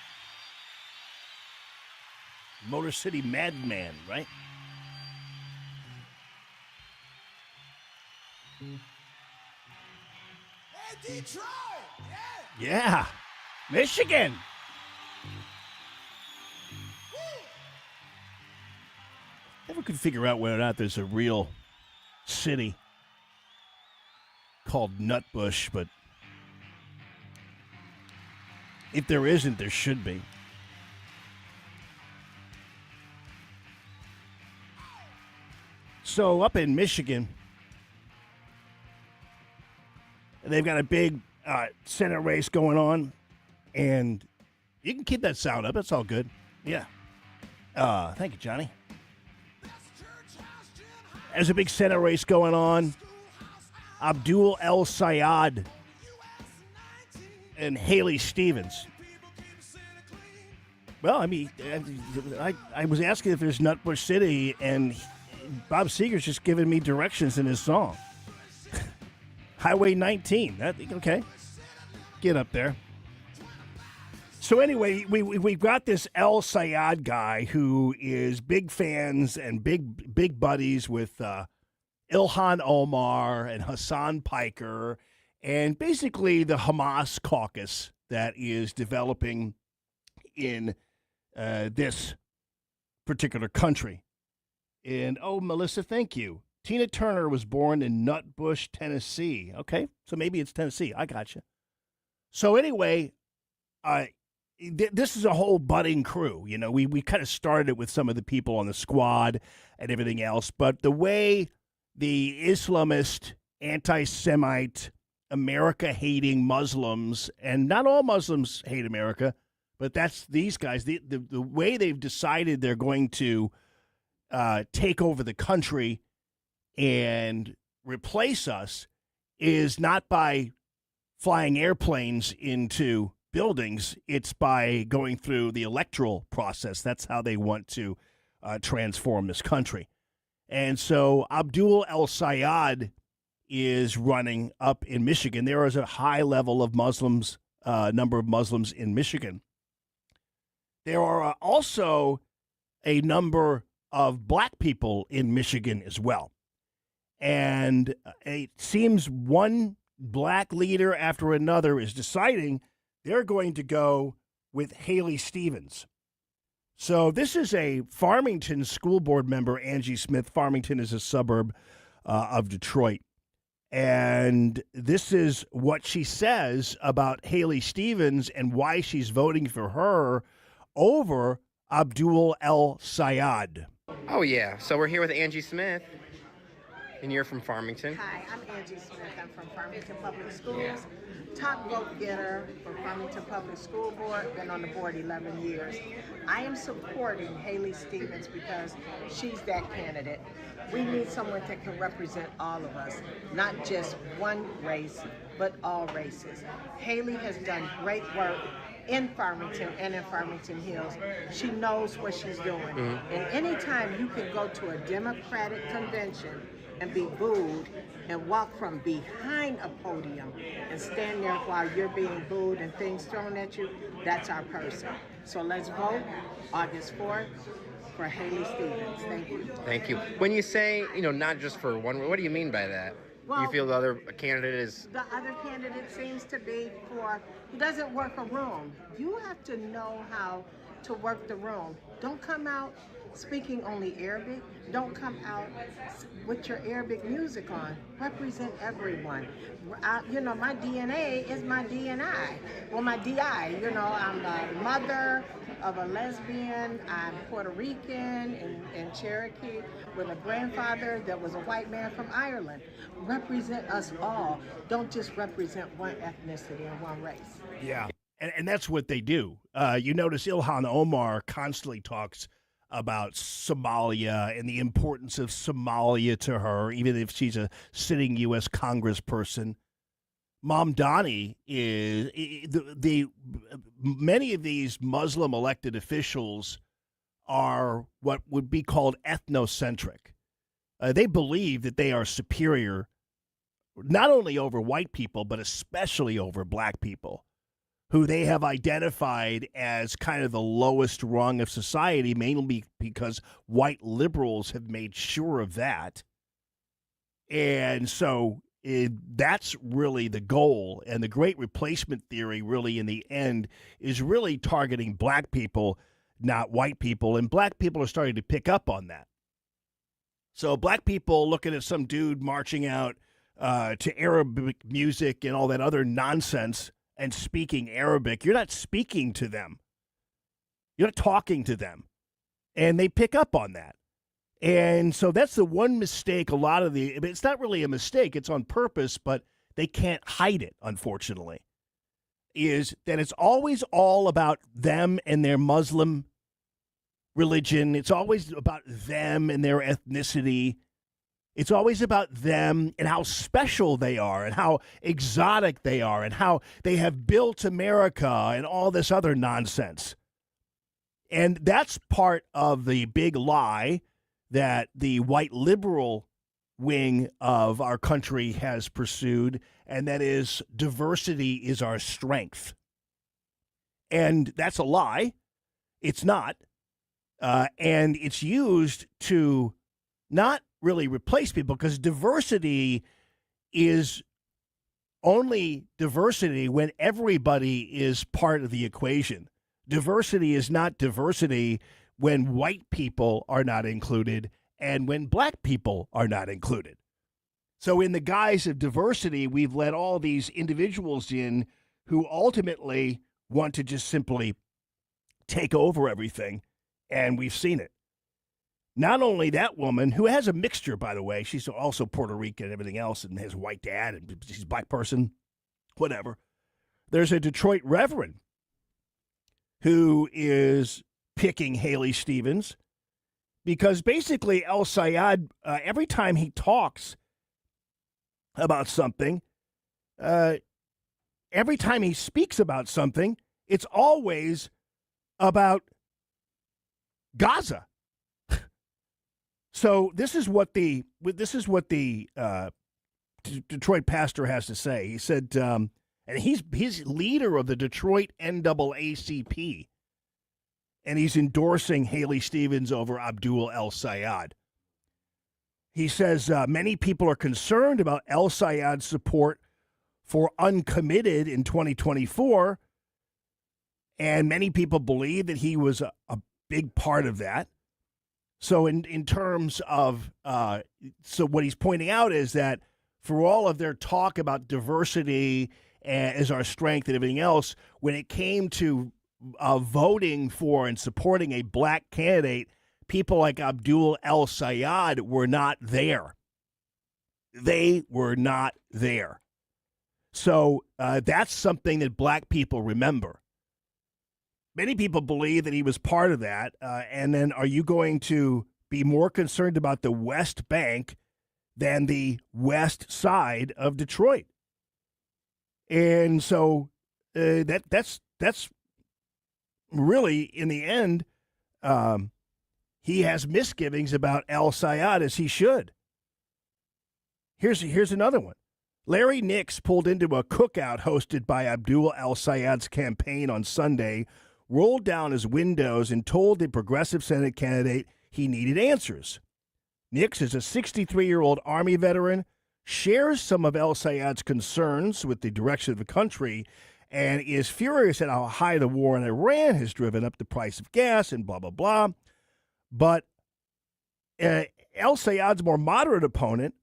Motor City Madman, right? Hey, Detroit! Yeah. Michigan. Never could figure out whether or not there's a real city called Nutbush, but if there isn't, there should be. So up in Michigan, they've got a big Senate race going on, and you can keep that sound up. That's all good. Yeah. Thank you, Johnny. There's a big Senate race going on. Abdul El Sayed and Haley Stevens. Well, I mean, I was asking if there's Nutbush City, and Bob Seger's just giving me directions in his song. Highway 19. Okay. Get up there. So anyway, we've got this El Sayad guy who is big fans and big buddies with Ilhan Omar and Hassan Piker, and basically the Hamas caucus that is developing in this particular country. And, Melissa, thank you. Tina Turner was born in Nutbush, Tennessee. Okay, so maybe it's Tennessee. I got you. So anyway, this is a whole budding crew. You know, we kind of started with some of the people on the squad and everything else. But the way the Islamist, anti-Semite, America-hating Muslims, and not all Muslims hate America, but that's these guys, the way they've decided they're going to take over the country and replace us is not by flying airplanes into buildings. It's by going through the electoral process. That's how they want to transform this country. And so Abdul El Sayad is running up in Michigan. There is a high level of Muslims, number of Muslims in Michigan. There are also a number of black people in Michigan as well. And it seems one black leader after another is deciding they're going to go with Haley Stevens. So this is a Farmington school board member, Angie Smith. Farmington is a suburb of Detroit. And this is what she says about Haley Stevens and why she's voting for her over Abdul El Sayad. Oh, yeah. So we're here with Angie Smith, and you're from Farmington. Hi, I'm Angie Smith. I'm from Farmington Public Schools. Top vote getter for Farmington Public School Board. Been on the board 11 years. I am supporting Haley Stevens because she's that candidate. We need someone that can represent all of us, not just one race, but all races. Haley has done great work in Farmington and in Farmington Hills. She knows what she's doing. Mm-hmm. And anytime you can go to a Democratic convention and be booed and walk from behind a podium and stand there while you're being booed and things thrown at you, that's our person. So let's vote August 4th for Haley Stevens. Thank you. Thank you. When you say, not just for one, what do you mean by that? Well, you feel the other candidate is... The other candidate seems to be he doesn't work a room. You have to know how to work the room. Don't come out speaking only Arabic. Don't come out with your Arabic music on. Represent everyone. My DNA is my DNI. Well, my DI. I'm the mother of a lesbian. I'm Puerto Rican and Cherokee with a grandfather that was a white man from Ireland. Represent us all. Don't just represent one ethnicity and one race. Yeah, and that's what they do. You notice Ilhan Omar constantly talks about Somalia and the importance of Somalia to her, even if she's a sitting U.S. congressperson. Mamdani is many of these Muslim elected officials are what would be called ethnocentric. They believe that they are superior, not only over white people, but especially over black people, who they have identified as kind of the lowest rung of society, mainly because white liberals have made sure of that. And so that's really the goal. And the great replacement theory, really, in the end, is really targeting black people, not white people. And black people are starting to pick up on that. So black people looking at some dude marching out to Arabic music and all that other nonsense and speaking Arabic, you're not speaking to them. You're not talking to them. And they pick up on that. And so that's the one mistake it's not really a mistake, it's on purpose, but they can't hide it, unfortunately, is that it's always all about them and their Muslim religion. It's always about them and their ethnicity. It's always about them and how special they are and how exotic they are and how they have built America and all this other nonsense. And that's part of the big lie that the white liberal wing of our country has pursued, and that is diversity is our strength. And that's a lie. It's not. And it's used to not really replace people, because diversity is only diversity when everybody is part of the equation. Diversity is not diversity when white people are not included and when black people are not included. So in the guise of diversity, we've let all these individuals in who ultimately want to just simply take over everything, and we've seen it. Not only that woman, who has a mixture, by the way, she's also Puerto Rican and everything else, and has a white dad, and she's a black person, whatever. There's a Detroit reverend who is picking Haley Stevens because basically El Sayad, every time he talks about something, every time he speaks about something, it's always about Gaza. So this is what the Detroit pastor has to say. He said, and he's leader of the Detroit NAACP, and he's endorsing Haley Stevens over Abdul El Sayad. He says many people are concerned about El Sayad's support for uncommitted in 2024, and many people believe that he was a big part of that. So in terms of, so what he's pointing out is that for all of their talk about diversity as our strength and everything else, when it came to voting for and supporting a black candidate, people like Abdul El Sayad were not there. They were not there. So that's something that black people remember. Many people believe that he was part of that. And then are you going to be more concerned about the West Bank than the west side of Detroit? And so that's really, in the end, he has misgivings about El Sayad, as he should. Here's another one. Larry Nix pulled into a cookout hosted by Abdul El Sayad's campaign on Sunday, rolled down his windows, and told the progressive Senate candidate he needed answers. Nix is a 63-year-old Army veteran, shares some of El Sayad's concerns with the direction of the country, and is furious at how high the war in Iran has driven up the price of gas and blah, blah, blah. But El Sayad's more moderate opponent,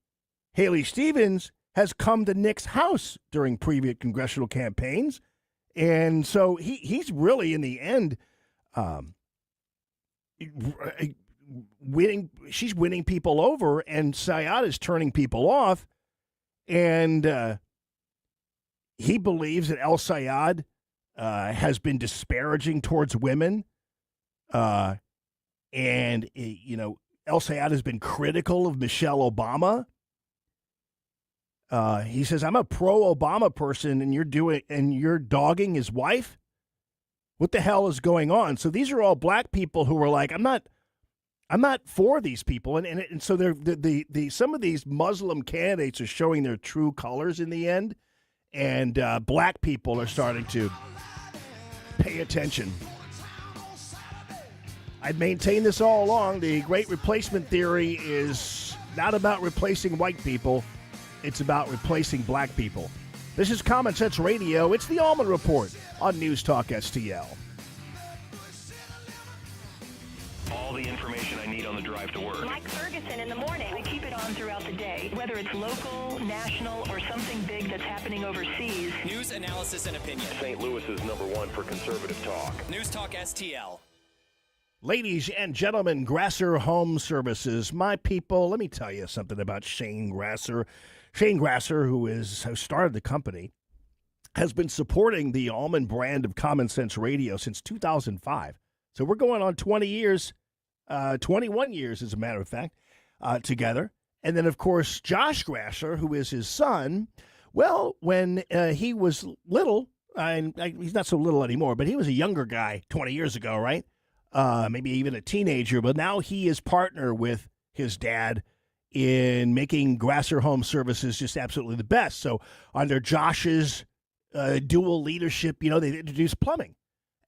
Haley Stevens, has come to Nix's house during previous congressional campaigns. And so he's really, in the end, winning. She's winning people over, and Sayad is turning people off. And he believes that El Sayad has been disparaging towards women. And, El Sayad has been critical of Michelle Obama. He says, I'm a pro-Obama person, and you're dogging his wife? What the hell is going on? So these are all black people who are like, I'm not for these people. And so they're some of these Muslim candidates are showing their true colors in the end. And black people are starting to pay attention. I've maintained this all along. The great replacement theory is not about replacing white people. It's about replacing black people. This is Common Sense Radio. It's the Allman Report on News Talk STL. All the information I need on the drive to work. Mike Ferguson in the morning. We keep it on throughout the day, whether it's local, national, or something big that's happening overseas. News, analysis, and opinion. St. Louis is #1 for conservative talk. News Talk STL. Ladies and gentlemen, Grasser Home Services, my people, let me tell you something about Shane Grasser. Shane Grasser, who started the company, has been supporting the Allman brand of Common Sense Radio since 2005. So we're going on 20 years, 21 years, as a matter of fact, together. And then, of course, Josh Grasser, who is his son, well, when he was little, and he's not so little anymore, but he was a younger guy 20 years ago, right? maybe even a teenager, but now he is partner with his dad in making Grasser Home Services just absolutely the best. So under Josh's dual leadership, they introduced plumbing.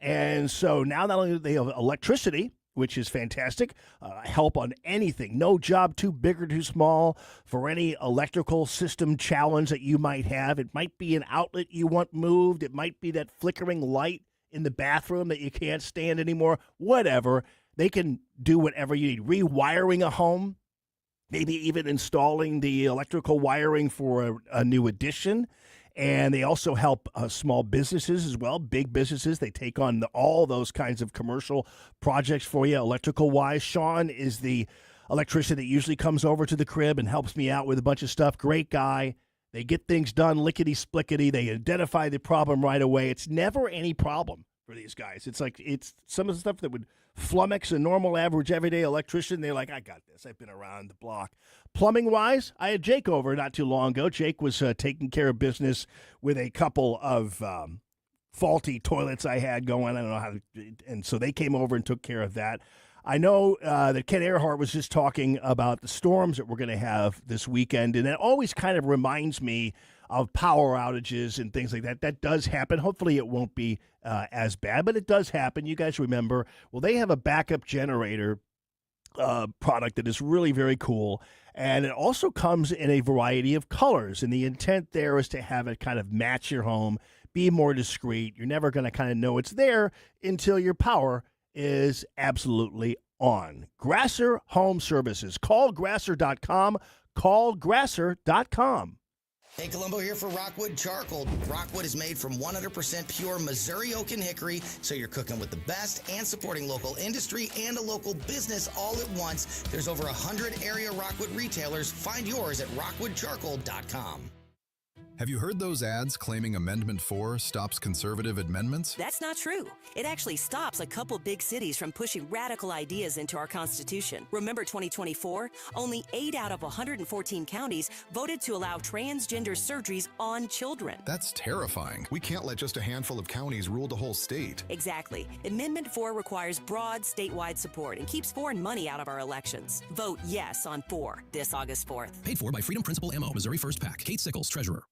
And so now not only do they have electricity, which is fantastic, help on anything, no job too big or too small for any electrical system challenge that you might have. It might be an outlet you want moved. It might be that flickering light in the bathroom that you can't stand anymore, whatever. They can do whatever you need. Rewiring a home, maybe even installing the electrical wiring for a new addition. And they also help small businesses as well, big businesses. They take on all those kinds of commercial projects for you, electrical-wise. Sean is the electrician that usually comes over to the crib and helps me out with a bunch of stuff. Great guy. They get things done lickety-splickety. They identify the problem right away. It's never any problem for these guys. It's some of the stuff that would flummox a normal, average, everyday electrician. They're like, I got this. I've been around the block. Plumbing-wise, I had Jake over not too long ago. Jake was taking care of business with a couple of faulty toilets I had going. I don't know how to, and so they came over and took care of that. I know that Ken Earhart was just talking about the storms that we're going to have this weekend, and it always kind of reminds me of power outages and things like that. That does happen. Hopefully it won't be as bad, but it does happen. You guys remember, well, they have a backup generator product that is really very cool, and it also comes in a variety of colors, and the intent there is to have it kind of match your home, be more discreet. You're never going to kind of know it's there until your power is absolutely on. Grasser Home Services. Call Grasser.com. Call Grasser.com. Hey, Columbo here for Rockwood Charcoal. Rockwood is made from 100% pure Missouri oak and hickory, so you're cooking with the best and supporting local industry and a local business all at once. There's over 100 area Rockwood retailers. Find yours at rockwoodcharcoal.com. Have you heard those ads claiming Amendment 4 stops conservative amendments? That's not true. It actually stops a couple big cities from pushing radical ideas into our Constitution. Remember 2024? Only 8 out of 114 counties voted to allow transgender surgeries on children. That's terrifying. We can't let just a handful of counties rule the whole state. Exactly. Amendment 4 requires broad statewide support and keeps foreign money out of our elections. Vote yes on 4 this August 4th. Paid for by Freedom Principle MO, Missouri First PAC. Kate Sickles, Treasurer.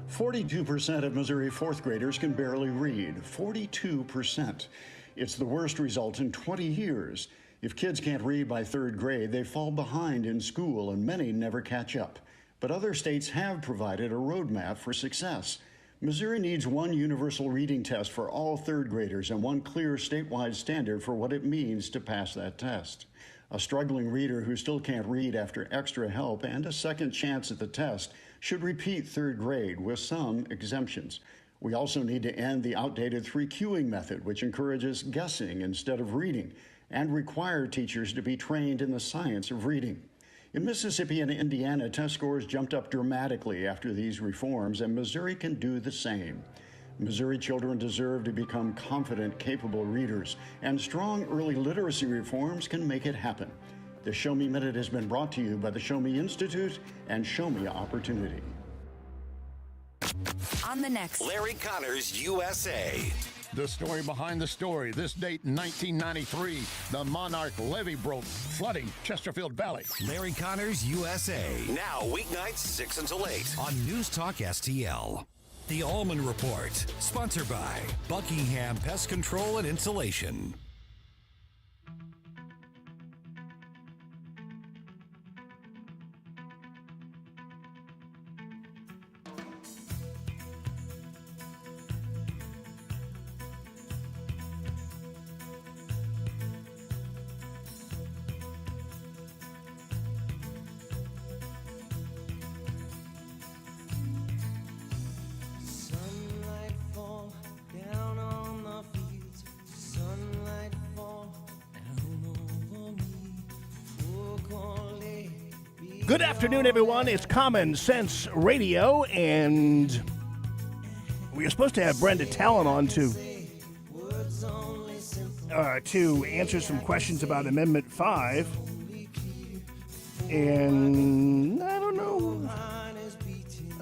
42% of Missouri fourth graders can barely read. 42%. It's the worst result in 20 years. If kids can't read by third grade, they fall behind in school, and many never catch up. But other states have provided a roadmap for success. Missouri needs one universal reading test for all third graders and one clear statewide standard for what it means to pass that test. A struggling reader who still can't read after extra help and a second chance at the test should repeat third grade with some exemptions. We also need to end the outdated 3Qing method, which encourages guessing instead of reading, and require teachers to be trained in the science of reading. In Mississippi and Indiana, test scores jumped up dramatically after these reforms, and Missouri can do the same. Missouri children deserve to become confident, capable readers, and strong early literacy reforms can make it happen. The Show Me Minute has been brought to you by the Show Me Institute and Show Me Opportunity. On the next Larry Connors, USA. The story behind the story. This date in 1993, the Monarch levee broke, flooding Chesterfield Valley. Larry Connors, USA. Now, weeknights 6 until 8 on News Talk STL. The Allman Report, sponsored by Buckingham Pest Control and Insulation. Good afternoon, everyone. It's Common Sense Radio, and we were supposed to have Brenda Talon on to answer some questions about Amendment 5, and I don't know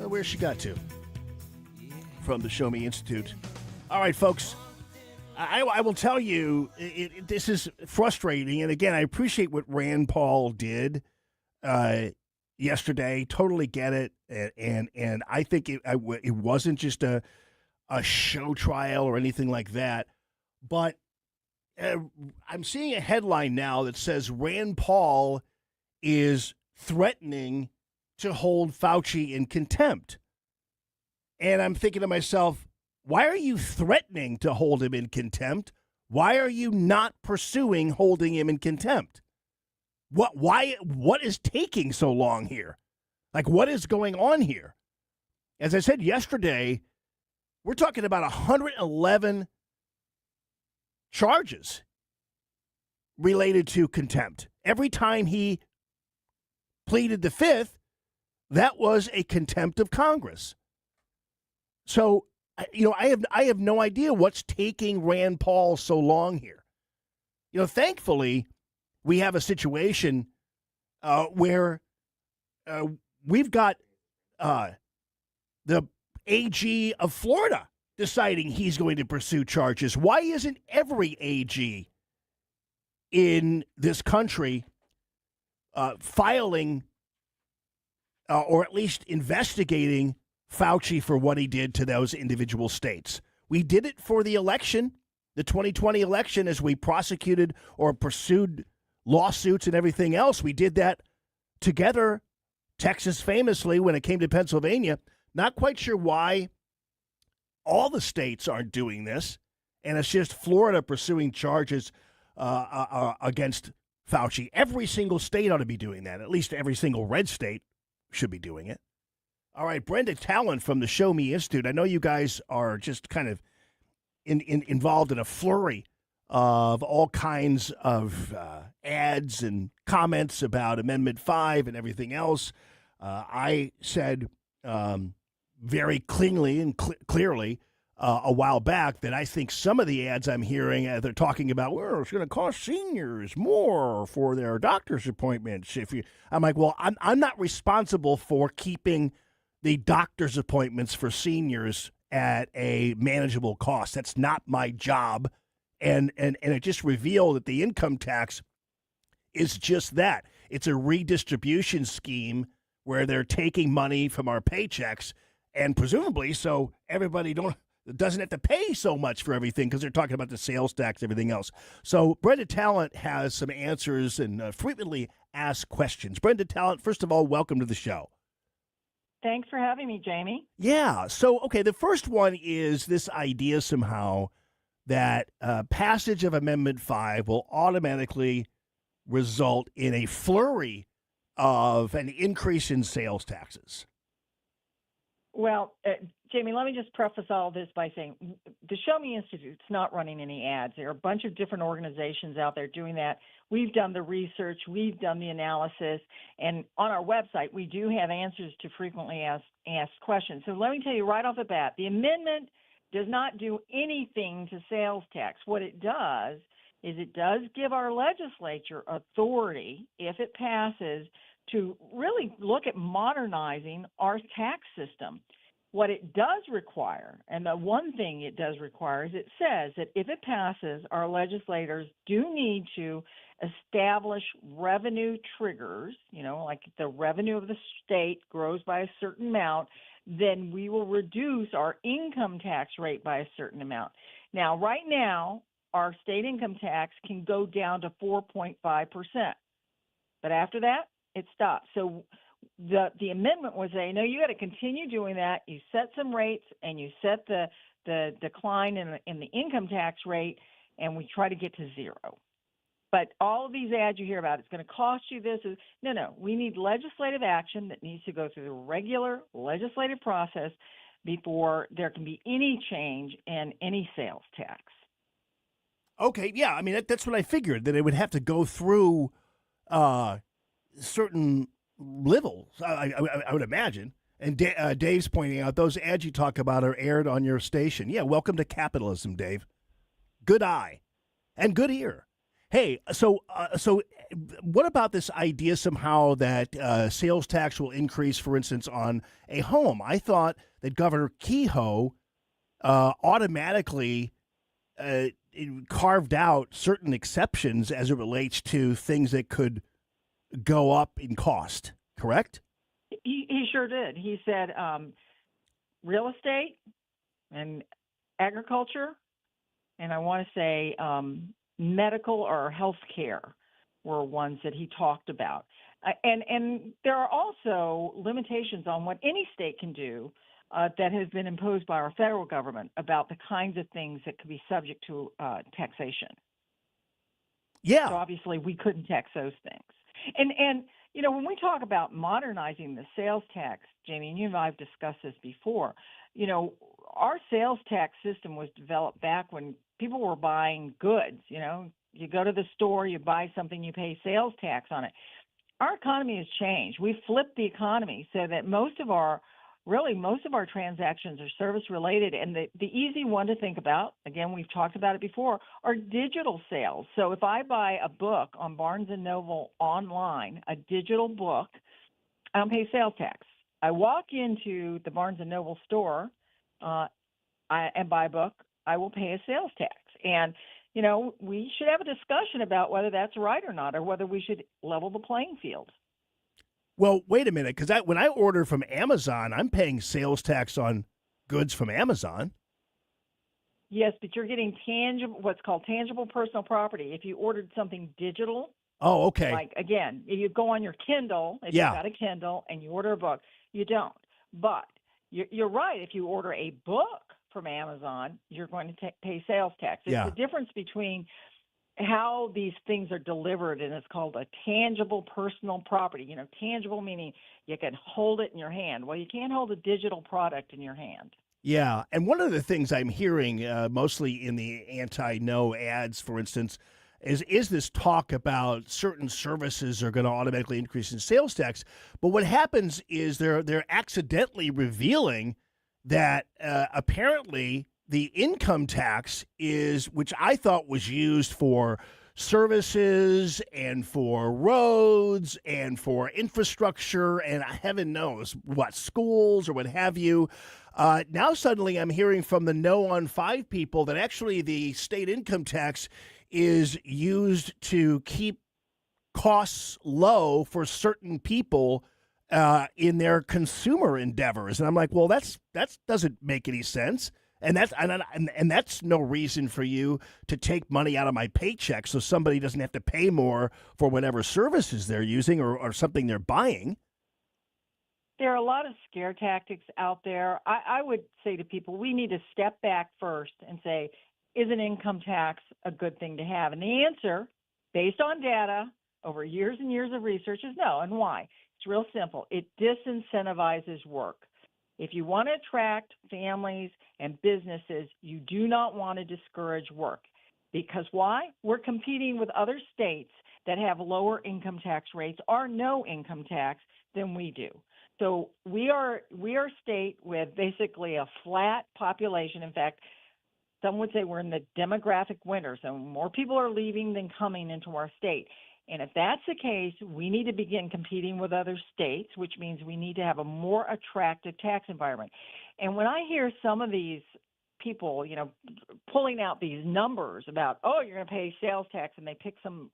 where she got to from the Show Me Institute. All right, folks, I will tell you, this is frustrating. And again, I appreciate what Rand Paul did yesterday. Totally get it. And I think it wasn't just a show trial or anything like that. But I'm seeing a headline now that says Rand Paul is threatening to hold Fauci in contempt. And I'm thinking to myself, why are you threatening to hold him in contempt? Why are you not pursuing holding him in contempt? What is taking so long here? Like, what is going on here? As I said yesterday, we're talking about 111 charges related to contempt. Every time he pleaded the fifth, that was a contempt of Congress. So, I have no idea what's taking Rand Paul so long here. Thankfully, we have a situation where we've got the AG of Florida deciding he's going to pursue charges. Why isn't every AG in this country filing or at least investigating Fauci for what he did to those individual states? We did it for the election, the 2020 election, as we prosecuted or pursued lawsuits and everything else. We did that together, Texas famously, when it came to Pennsylvania. Not quite sure why all the states aren't doing this, and it's just Florida pursuing charges against Fauci. Every single state ought to be doing that. At least every single red state should be doing it. All right, Brenda Talent from the Show Me Institute. I know you guys are just kind of involved in a flurry of all kinds of ads and comments about Amendment 5 and everything else. I said very cleanly and clearly a while back that I think some of the ads I'm hearing, they're talking about, well, it's going to cost seniors more for their doctor's appointments. I'm like, well, I'm not responsible for keeping the doctor's appointments for seniors at a manageable cost. That's not my job. And it just revealed that the income tax is just that. It's a redistribution scheme where they're taking money from our paychecks and presumably so everybody doesn't have to pay so much for everything because they're talking about the sales tax, everything else. So Brenda Talent has some answers and frequently asked questions. Brenda Talent, first of all, welcome to the show. Thanks for having me, Jamie. Yeah. So, okay, the first one is this idea somehow that passage of Amendment 5 will automatically result in a flurry of an increase in sales taxes. Well, Jamie, let me just preface all this by saying the Show Me Institute's not running any ads. There are a bunch of different organizations out there doing that. We've done the research, we've done the analysis, and on our website, we do have answers to frequently asked questions. So let me tell you right off the bat, the amendment does not do anything to sales tax. What it does is it does give our legislature authority, if it passes, to really look at modernizing our tax system. What it does require, and the one thing it does require, is it says that if it passes, our legislators do need to establish revenue triggers, like if the revenue of the state grows by a certain amount, then we will reduce our income tax rate by a certain amount. Now, right now, our state income tax can go down to 4.5%. But after that, it stops. So the amendment was saying, no, you got to continue doing that. You set some rates and you set the decline in the income tax rate, and we try to get to zero. But all of these ads you hear about, it's going to cost you this. No, we need legislative action that needs to go through the regular legislative process before there can be any change in any sales tax. Okay, yeah, I mean, that's what I figured, that it would have to go through certain levels, I would imagine. And Dave's pointing out, those ads you talk about are aired on your station. Yeah, welcome to capitalism, Dave. Good eye and good ear. Hey, so what about this idea somehow that sales tax will increase, for instance, on a home? I thought that Governor Kehoe automatically carved out certain exceptions as it relates to things that could go up in cost, correct? He sure did. He said real estate and agriculture, and I want to say medical or health care were ones that he talked about. And there are also limitations on what any state can do that has been imposed by our federal government about the kinds of things that could be subject to taxation. Yeah. So obviously we couldn't tax those things. And you know, when we talk about modernizing the sales tax, Jamie, and you and I have discussed this before, you know, our sales tax system was developed back when people were buying goods. You know, you go to the store, you buy something, you pay sales tax on it. Our economy has changed. We flipped the economy so that most of our transactions are service related. And the easy one to think about, again, we've talked about it before, are digital sales. So if I buy a book on Barnes & Noble online, a digital book, I don't pay sales tax. I walk into the Barnes & Noble store and buy a book, I will pay a sales tax. And you know, we should have a discussion about whether that's right or not, or whether we should level the playing field. Well, wait a minute, because when I order from Amazon, I'm paying sales tax on goods from Amazon. Yes, but you're getting what's called tangible personal property. If you ordered something digital, oh, okay. Like, again, if you go on your Kindle, if you've got a Kindle and you order a book, you don't. But you're right. If you order a book from Amazon, you're going to pay sales tax. It's the difference between how these things are delivered, and it's called a tangible personal property. You know, tangible meaning you can hold it in your hand. Well, you can't hold a digital product in your hand. Yeah, and one of the things I'm hearing mostly in the anti-no ads, for instance, is this talk about certain services are going to automatically increase in sales tax. But what happens is they're accidentally revealing that apparently the income tax which I thought was used for services and for roads and for infrastructure and heaven knows what, schools or what have you. Now suddenly I'm hearing from the No on 5 people that actually the state income tax is used to keep costs low for certain people in their consumer endeavors. And I'm like, well, that doesn't make any sense. And that's no reason for you to take money out of my paycheck so somebody doesn't have to pay more for whatever services they're using or something they're buying. There are a lot of scare tactics out there. I would say to people, we need to step back first and say, is an income tax a good thing to have? And the answer, based on data over years and years of research, is no. And why? It's real simple. It disincentivizes work. If you want to attract families and businesses, you do not want to discourage work. Because why? We're competing with other states that have lower income tax rates or no income tax than we do. So we are a state with basically a flat population. In fact, some would say we're in the demographic winter, so more people are leaving than coming into our state. And if that's the case, we need to begin competing with other states, which means we need to have a more attractive tax environment. And when I hear some of these people, you know, pulling out these numbers about, oh, you're going to pay sales tax, and they pick some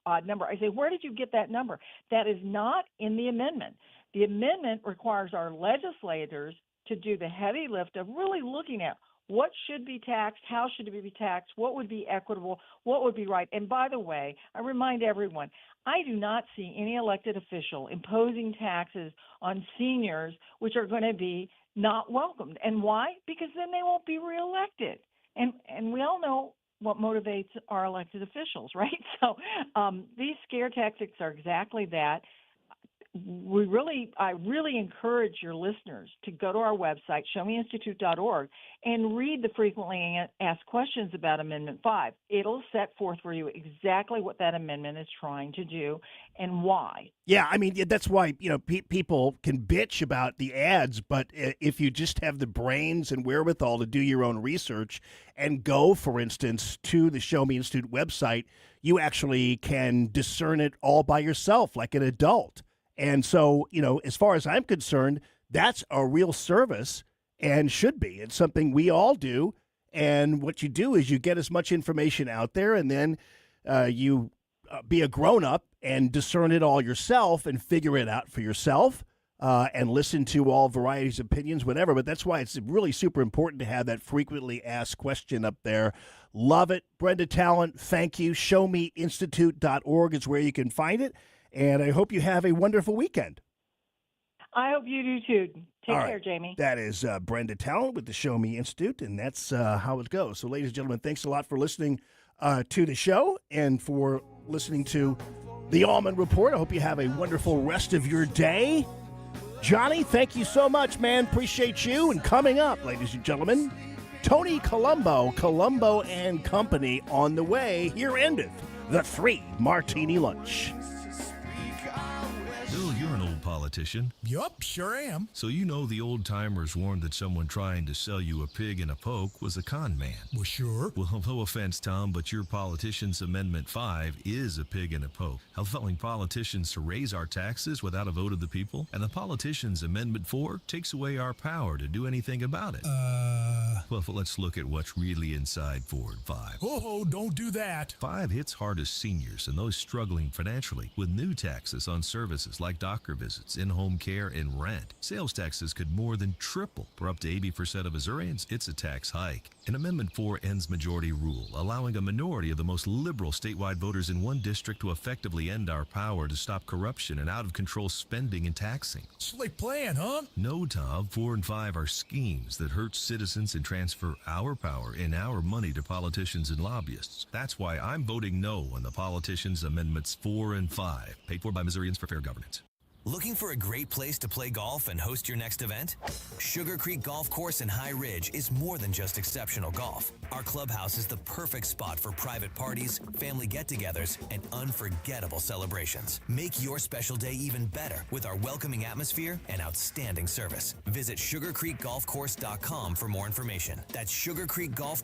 odd number, I say, where did you get that number? That is not in the amendment. The amendment requires our legislators to do the heavy lift of really looking at what should be taxed, how should it be taxed, what would be equitable, what would be right. And by the way, I remind everyone, I do not see any elected official imposing taxes on seniors which are going to be not welcomed. And why? Because then they won't be reelected. And we all know what motivates our elected officials, right? So these scare tactics are exactly that. I really encourage your listeners to go to our website, showmeinstitute.org, and read the frequently asked questions about Amendment 5. It'll set forth for you exactly what that amendment is trying to do and why. Yeah, I mean, that's why, you know, people can bitch about the ads, but if you just have the brains and wherewithal to do your own research and go, for instance, to the Show Me Institute website, you actually can discern it all by yourself like an adult. And so, you know, as far as I'm concerned, that's a real service and should be. It's something we all do. And what you do is you get as much information out there, and then you be a grown-up and discern it all yourself and figure it out for yourself and listen to all varieties of opinions, whatever. But that's why it's really super important to have that frequently asked question up there. Love it. Brenda Talent, thank you. ShowMeInstitute.org is where you can find it. And I hope you have a wonderful weekend. I hope you do too. Take All care, right. Jamie. That is Brenda Talent with the Show Me Institute, and that's how it goes. So, ladies and gentlemen, thanks a lot for listening to the show and for listening to the Allman Report. I hope you have a wonderful rest of your day. Johnny, thank you so much, man. Appreciate you. And coming up, ladies and gentlemen, Tony Colombo and Company on the way. Here endeth the 3 Martini Lunch. Bill, you're an old politician. Yup, sure am. So you know the old-timers warned that someone trying to sell you a pig in a poke was a con man. Well, sure. Well, no offense, Tom, but your Politicians Amendment 5 is a pig in a poke, allowing politicians to raise our taxes without a vote of the people, and the Politicians Amendment 4 takes away our power to do anything about it. Well, let's look at what's really inside Forward 5. Oh, don't do that. 5 hits hardest seniors and those struggling financially with new taxes on services like doctor visits, in-home care, and rent. Sales taxes could more than triple. For up to 80% of Missourians, it's a tax hike. And Amendment 4 ends majority rule, allowing a minority of the most liberal statewide voters in one district to effectively end our power to stop corruption and out-of-control spending and taxing. Slick plan, huh? No, Tom. 4 and 5 are schemes that hurt citizens and transfer our power and our money to politicians and lobbyists. That's why I'm voting no on the Politicians Amendments 4 and 5, paid for by Missourians for Fair Governance. Looking for a great place to play golf and host your next event? Sugar Creek Golf Course in High Ridge is more than just exceptional golf. Our clubhouse is the perfect spot for private parties, family get-togethers, and unforgettable celebrations. Make your special day even better with our welcoming atmosphere and outstanding service. Visit sugarcreekgolfcourse.com for more information. That's Sugar Creek Golf Course.